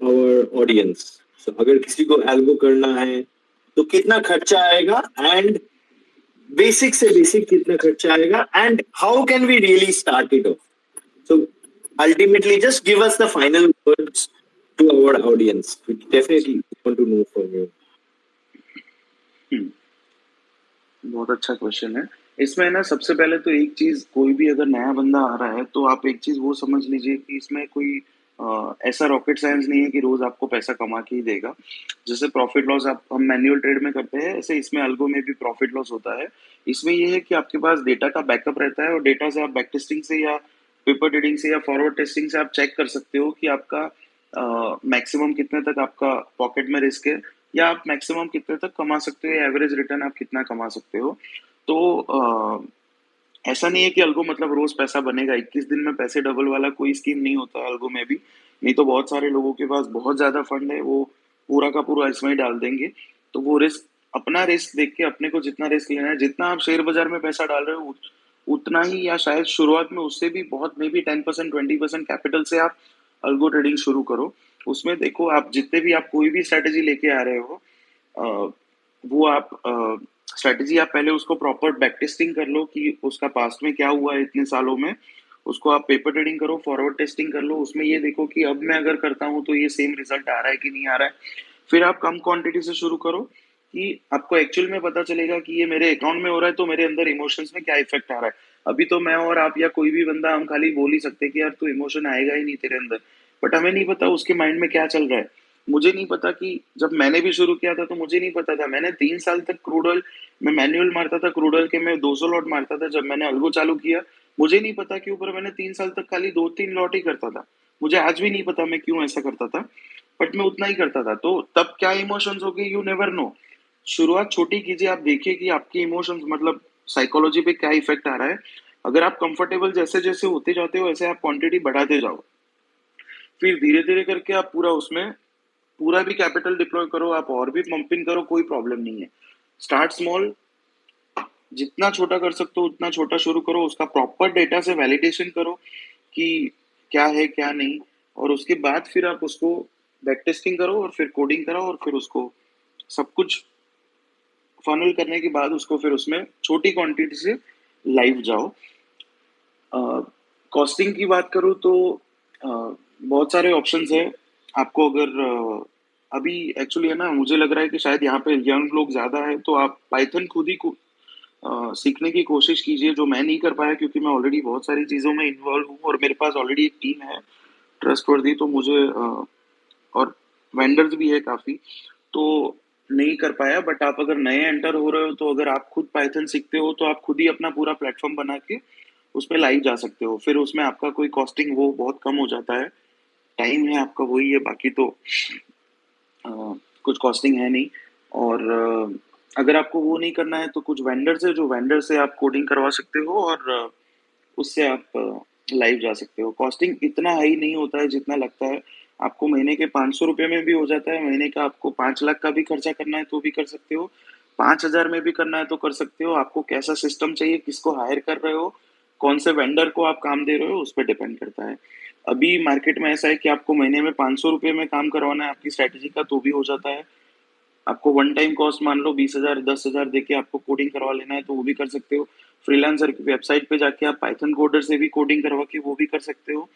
A: our audience? So अगर किसी को एल्गो करना है तो कितना खर्चा आएगा, एंड बेसिक से बेसिक कितना खर्चा आएगा, and how can we really start it off? So ultimately just give us the final words to our audience. We definitely want to know from you.
B: बहुत अच्छा क्वेश्चन है। इसमें ना सबसे पहले तो एक चीज, कोई भी अगर नया बंदा आ रहा है तो आप एक चीज वो समझ लीजिए कि इसमें कोई ऐसा रॉकेट साइंस नहीं है कि रोज आपको पैसा कमा के ही देगा। जैसे प्रॉफिट लॉस हम मैन्युअल ट्रेड में करते हैं, ऐसे इसमें अल्गो में भी प्रॉफिट लॉस होता है। इसमें ये है कि आपके पास डेटा का बैकअप रहता है, और डेटा से आप बैक टेस्टिंग से या पेपर ट्रेडिंग से या फॉरवर्ड टेस्टिंग से आप चेक कर सकते हो कि आपका मैक्सिमम कितने तक आपका पॉकेट में रिस्क है, या आप मैक्सिमम कितने तक कमा सकते हो, एवरेज रिटर्न आप कितना कमा सकते हो। तो ऐसा नहीं है कि अल्गो मतलब रोज पैसा बनेगा, 21 दिन में पैसे डबल वाला कोई स्कीम नहीं होता अल्गो में भी। नहीं तो बहुत सारे लोगों के पास बहुत ज्यादा फंड है, वो पूरा का पूरा इसमें ही डाल देंगे। तो वो रिस्क, अपना रिस्क देख के अपने को जितना रिस्क लेना है, जितना आप शेयर बाजार में पैसा डाल रहे हो उतना ही, या शायद शुरुआत में उससे भी बहुत, मे बी 10% 20% कैपिटल से आप अल्गो ट्रेडिंग शुरू करो। उसमें देखो, आप जितने भी आप कोई भी स्ट्रेटेजी लेके आ रहे हो, वो आप स्ट्रेटेजी आप पहले उसको प्रॉपर बैक टेस्टिंग कर लो कि उसका पास्ट में क्या हुआ है इतने सालों में। उसको आप पेपर ट्रेडिंग करो, फॉरवर्ड टेस्टिंग कर लो, उसमें ये देखो कि अब मैं अगर करता हूँ तो ये सेम रिजल्ट आ रहा है कि नहीं आ रहा है। फिर आप कम क्वांटिटी से शुरू करो कि आपको एक्चुअल में पता चलेगा कि ये मेरे अकाउंट में हो रहा है तो मेरे अंदर इमोशंस में क्या इफेक्ट आ रहा है। अभी तो मैं और आप या कोई भी बंदा, हम खाली बोल ही सकते हैं कि यार तू इमोशन आएगा ही नहीं तेरे अंदर, बट हमें नहीं पता उसके माइंड में क्या चल रहा है। मुझे नहीं पता कि जब मैंने भी शुरू किया था तो मुझे नहीं पता था, मैंने 3 साल तक क्रूड ऑयल मैं मैनुअल मारता था, क्रूड ऑयल के मैं 200 लॉट मारता था। जब मैंने अल्गो चालू किया, मुझे नहीं पता कि ऊपर मैंने 3 साल तक खाली 2-3 लॉट ही करता था। मुझे आज भी नहीं पता मैं क्यों ऐसा करता था, बट मैं उतना ही करता था। तो तब क्या इमोशंस हो गए, यू नेवर नो। शुरुआत छोटी कीजिए, आप देखिए कि आपके इमोशंस मतलब साइकोलॉजी पे क्या इफेक्ट आ रहा है। अगर आप कंफर्टेबल जैसे जैसे होते जाते हो, वैसे आप क्वांटिटी बढ़ाते जाओ, फिर धीरे धीरे करके आप पूरा उसमें पूरा भी कैपिटल डिप्लॉय करो, आप और भी पंपिंग करो, कोई प्रॉब्लम नहीं है। स्टार्ट स्मॉल, जितना छोटा कर सकते हो उतना छोटा शुरू करो, उसका प्रॉपर डेटा से वैलिडेशन करो कि क्या है क्या नहीं, और उसके बाद फिर आप उसको बैक टेस्टिंग करो और फिर कोडिंग करो, और फिर उसको सब कुछ फनल करने के बाद उसको फिर उसमें छोटी क्वांटिटी से लाइव जाओ। कॉस्टिंग की बात करूँ तो बहुत सारे ऑप्शंस है आपको। अगर अभी एक्चुअली है ना, मुझे लग रहा है कि शायद यहाँ पे यंग लोग ज्यादा है, तो आप पाइथन खुद ही सीखने की कोशिश कीजिए, जो मैं नहीं कर पाया क्योंकि मैं ऑलरेडी बहुत सारी चीजों में इन्वॉल्व हूँ और मेरे पास ऑलरेडी एक टीम है ट्रस्टवर्दी, तो मुझे और वेंडर्स भी है काफी, तो नहीं कर पाया। बट आप अगर नए एंटर हो रहे हो तो अगर आप खुद पाइथन सीखते हो तो आप खुद ही अपना पूरा प्लेटफॉर्म बना के उसमें लाइव जा सकते हो। फिर उसमें आपका कोई कॉस्टिंग वो बहुत कम हो जाता है, टाइम है आपका वही है, बाकी तो कुछ कॉस्टिंग है नहीं। और अगर आपको वो नहीं करना है तो कुछ वेंडर्स है, जो वेंडर से आप कोडिंग करवा सकते हो और उससे आप लाइव जा सकते हो। कॉस्टिंग इतना हाई नहीं होता है जितना लगता है आपको। महीने के 500 रुपये में भी हो जाता है, महीने का आपको 5 लाख का भी खर्चा करना है तो भी कर सकते हो, 5,000 में भी करना है तो कर सकते हो, आपको कैसा सिस्टम चाहिए, किसको हायर कर रहे हो, कौन से वेंडर को आप काम दे रहे हो, उस पर डिपेंड करता है। अभी मार्केट में ऐसा है कि आपको महीने में 500 रुपये में काम करवाना है आपकी स्ट्रैटेजी का तो भी हो जाता है। आपको वन टाइम कॉस्ट मान लो 20,000 10,000 देके आपको कोडिंग करवा लेना है तो वो भी कर सकते हो। फ्रीलांसर की वेबसाइट पे जाके आप पाइथन कोडर से भी कोडिंग करवा के वो भी कर सकते हो,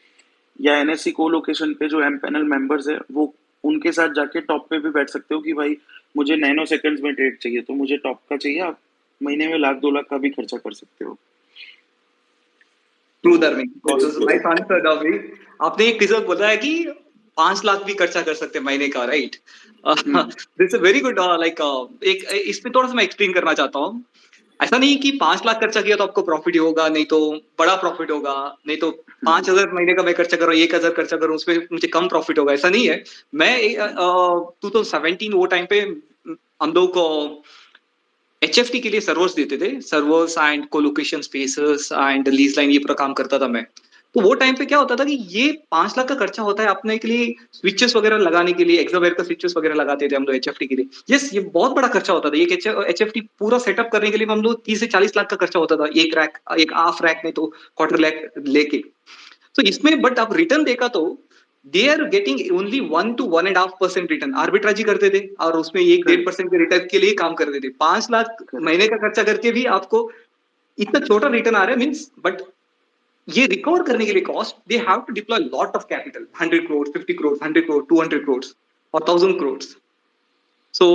B: या एनएससी को लोकेशन पे जो एम पैनल मेंबर्स है वो उनके साथ जाके टॉप पे भी बैठ सकते हो कि भाई मुझे नैनो सेकंड्स में ट्रेड चाहिए तो मुझे टॉप का चाहिए, आप महीने में 1,00,000 2,00,000 का भी खर्चा कर सकते हो।
E: ट्रू धार्मिक, नाइस आंसर धार्मिक। आपने एक किस्सा बोला है कि 5 लाख भी खर्चा कर सकते हैं महीने का, right? This is very good. Like एक इसमें थोड़ा सा मैं एक्सप्लेन करना चाहता हूँ। ऐसा नहीं कि 5 लाख खर्चा किया तो आपको प्रॉफिट होगा, नहीं तो बड़ा प्रॉफिट होगा, नहीं तो 5,000 महीने का मैं खर्चा कर रहा हूँ 1,000 खर्चा कर रहा हूँ उसमें मुझे कम प्रॉफिट होगा, ऐसा नहीं है। मैं 2017 वो टाइम पे हम लोग को HFT के लिए सर्वर्स देते थे, servers and colocation spaces and lease line, ये पूरा काम करता था मैं। तो वो टाइम पे क्या होता था कि ये 5 लाख का खर्चा होता है अपने के लिए स्विचेस वगैरह लगाने के लिए, एक्सावेयर का स्विचेस वगैरह लगाते थे हम लोग HFT के लिए। यस, ये बहुत बड़ा खर्चा होता था। एक HFT पूरा सेटअप करने के लिए हम लोग 30 से 40 लाख का खर्चा होता था, एक रैक, एक हाफ रैक नहीं तो क्वार्टर रैक लेके। तो इसमें बट आप रिटर्न देखा तो they are getting only 1 to 1.5% return. Arbitrage करते थे और उसमें 1-1.5% के रिटर्न के लिए काम करते थे। 5 लाख महीने का खर्चा करके भी आपको इतना छोटा रिटर्न आ रहा है मीन्स, बट ये रिकवर करने के लिए cost they have to deploy lot of capital, 100 crores, 50 crores, 100 crores, 200 crores or 1,000 crores. So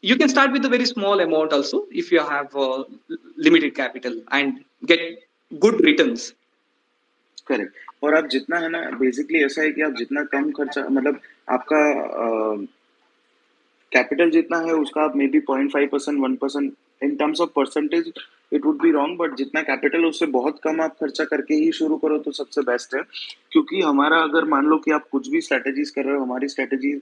E: you can start with a very small amount also if you have limited capital and get good returns.
B: Correct. और आप जितना है ना, बेसिकली ऐसा है कि आप जितना कम खर्चा, मतलब आपका कैपिटल जितना है उसका आप may be 0.5% 1% in terms of percentage it would be wrong, but जितना कैपिटल उससे बहुत कम आप खर्चा करके ही शुरू करो तो सबसे बेस्ट है। क्योंकि हमारा अगर मान लो कि आप कुछ भी स्ट्रेटेजीज कर रहे हो, हमारी स्ट्रेटेजी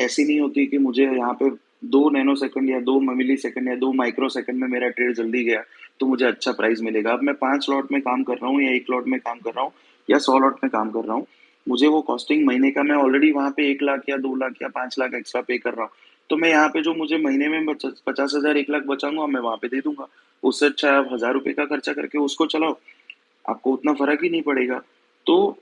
B: ऐसी नहीं होती कि मुझे यहाँ पे 2 नैनो सेकंड या 2 मिली सेकंड या 2 माइक्रो सेकंड में मेरा ट्रेड जल्दी गया तो मुझे अच्छा प्राइस मिलेगा। अब मैं 5 लॉट में काम कर रहा हूँ या 1 लॉट में काम कर रहा हूँ या 100 लॉट में काम कर रहा हूँ, मुझे वो कॉस्टिंग महीने का मैं ऑलरेडी वहाँ पे 1 लाख या 2 लाख या 5 लाख एक्स्ट्रा पे कर रहा हूँ, तो मैं यहाँ पे जो मुझे महीने में 50,000 1 लाख बचाऊंगा मैं वहाँ पे दे दूंगा। उससे अच्छा आप 1,000 रुपये का खर्चा करके उसको चलाओ, आपको उतना फर्क ही नहीं पड़ेगा। तो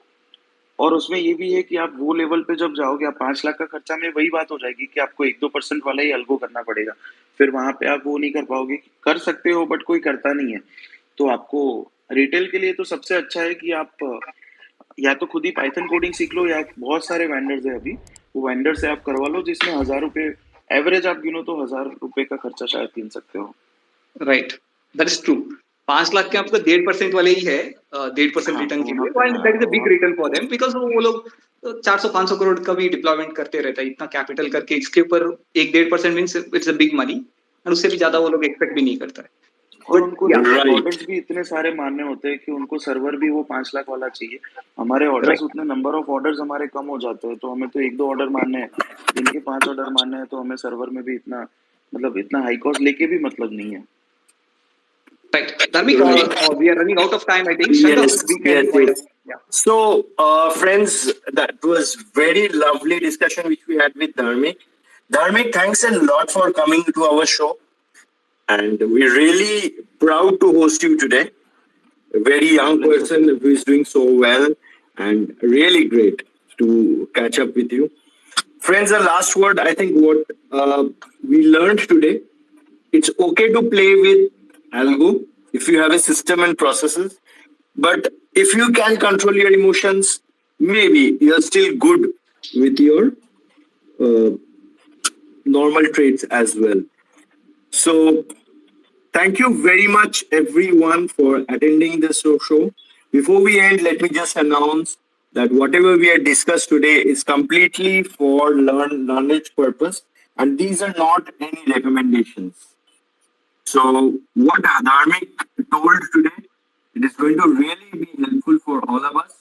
B: और उसमें ये भी है कि आप वो लेवल पे जब जाओगे, आप 5 लाख का खर्चा में वही बात हो जाएगी कि आपको 1-2% वाला ही अल्गो करना पड़ेगा। फिर वहां पे आप वो नहीं कर पाओगे, कर सकते हो बट कोई करता नहीं है। तो आपको रिटेल के लिए तो सबसे अच्छा है कि आप या तो खुद ही पाइथन कोडिंग सीख लो, या बहुत सारे वेंडर्स है अभी, वो वेंडर से आप करवा लो जिसमें 1,000 रुपये एवरेज आप गिनो तो 1,000 रुपये का खर्चा शायद गिन सकते हो।
E: Right, that is true. 5 lakh के आपका 1.5% वाले ही है, 1.5% रिटर्न के लिए, and that is a big return for them because वो लोग 400-500 करोड़ का भी डिप्लॉयमेंट करते रहता है। इतना कैपिटल करके इसके ऊपर 1-1.5% means it's a big money, और उससे भी ज्यादा वो लोग एक्सपेक्ट भी नहीं करता है।
B: और उनको
A: right.
B: ऑर्डर्स भी इतने सारे मानने होते हैं कि उनको सर्वर भी वो 5 लाख वाला चाहिए। हमारे ऑर्डर्स उतने नंबर ऑफ ऑर्डर्स हमारे कम हो जाते हैं, तो हमें तो 1-2 ऑर्डर मानने हैं, इनके 5 ऑर्डर मानने हैं, तो हमें सर्वर में भी इतना मतलब इतना हाई कॉस्ट लेके भी मतलब नहीं है।
E: Right. Dharmik, we are running out of time, I think.
A: Yes,
E: we can wind up. Yeah.
A: So, friends, that was very lovely discussion which we had with Dharmik. Dharmik, thanks a lot for coming to our show. And we're really proud to host you today. A very young person who is doing so well, and really great to catch up with you. Friends, the last word, I think what we learned today, it's okay to play with Algo if you have a system and processes. But if you can control your emotions, maybe you're still good with your normal traits as well. So, thank you very much, everyone, for attending this show. Before we end, let me just announce that whatever we have discussed today is completely for knowledge purpose, and these are not any recommendations. So, what Dharmik told today, it is going to really be helpful for all of us,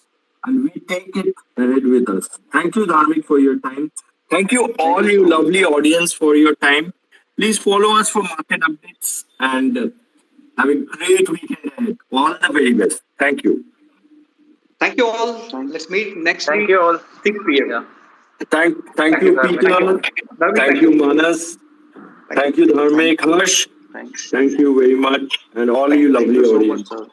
A: and we take it ahead with us. Thank you, Dharmik, for your time. Thank you, all you lovely audience, for your time. Please follow us for market updates, and have a great weekend ahead. All the very best. Thank you.
E: Thank you all. Let's meet next
D: Thank
E: week,
D: you all.
E: 6 p.m.
D: Yeah.
A: Thank you, Peter.
E: Dharmik,
A: Thank you, Manas. Thank you, Dharmik, Harsh.
B: Thanks.
A: Thank you very much, and all you
B: Thank
A: lovely
B: you so much,
A: audience.
B: sir.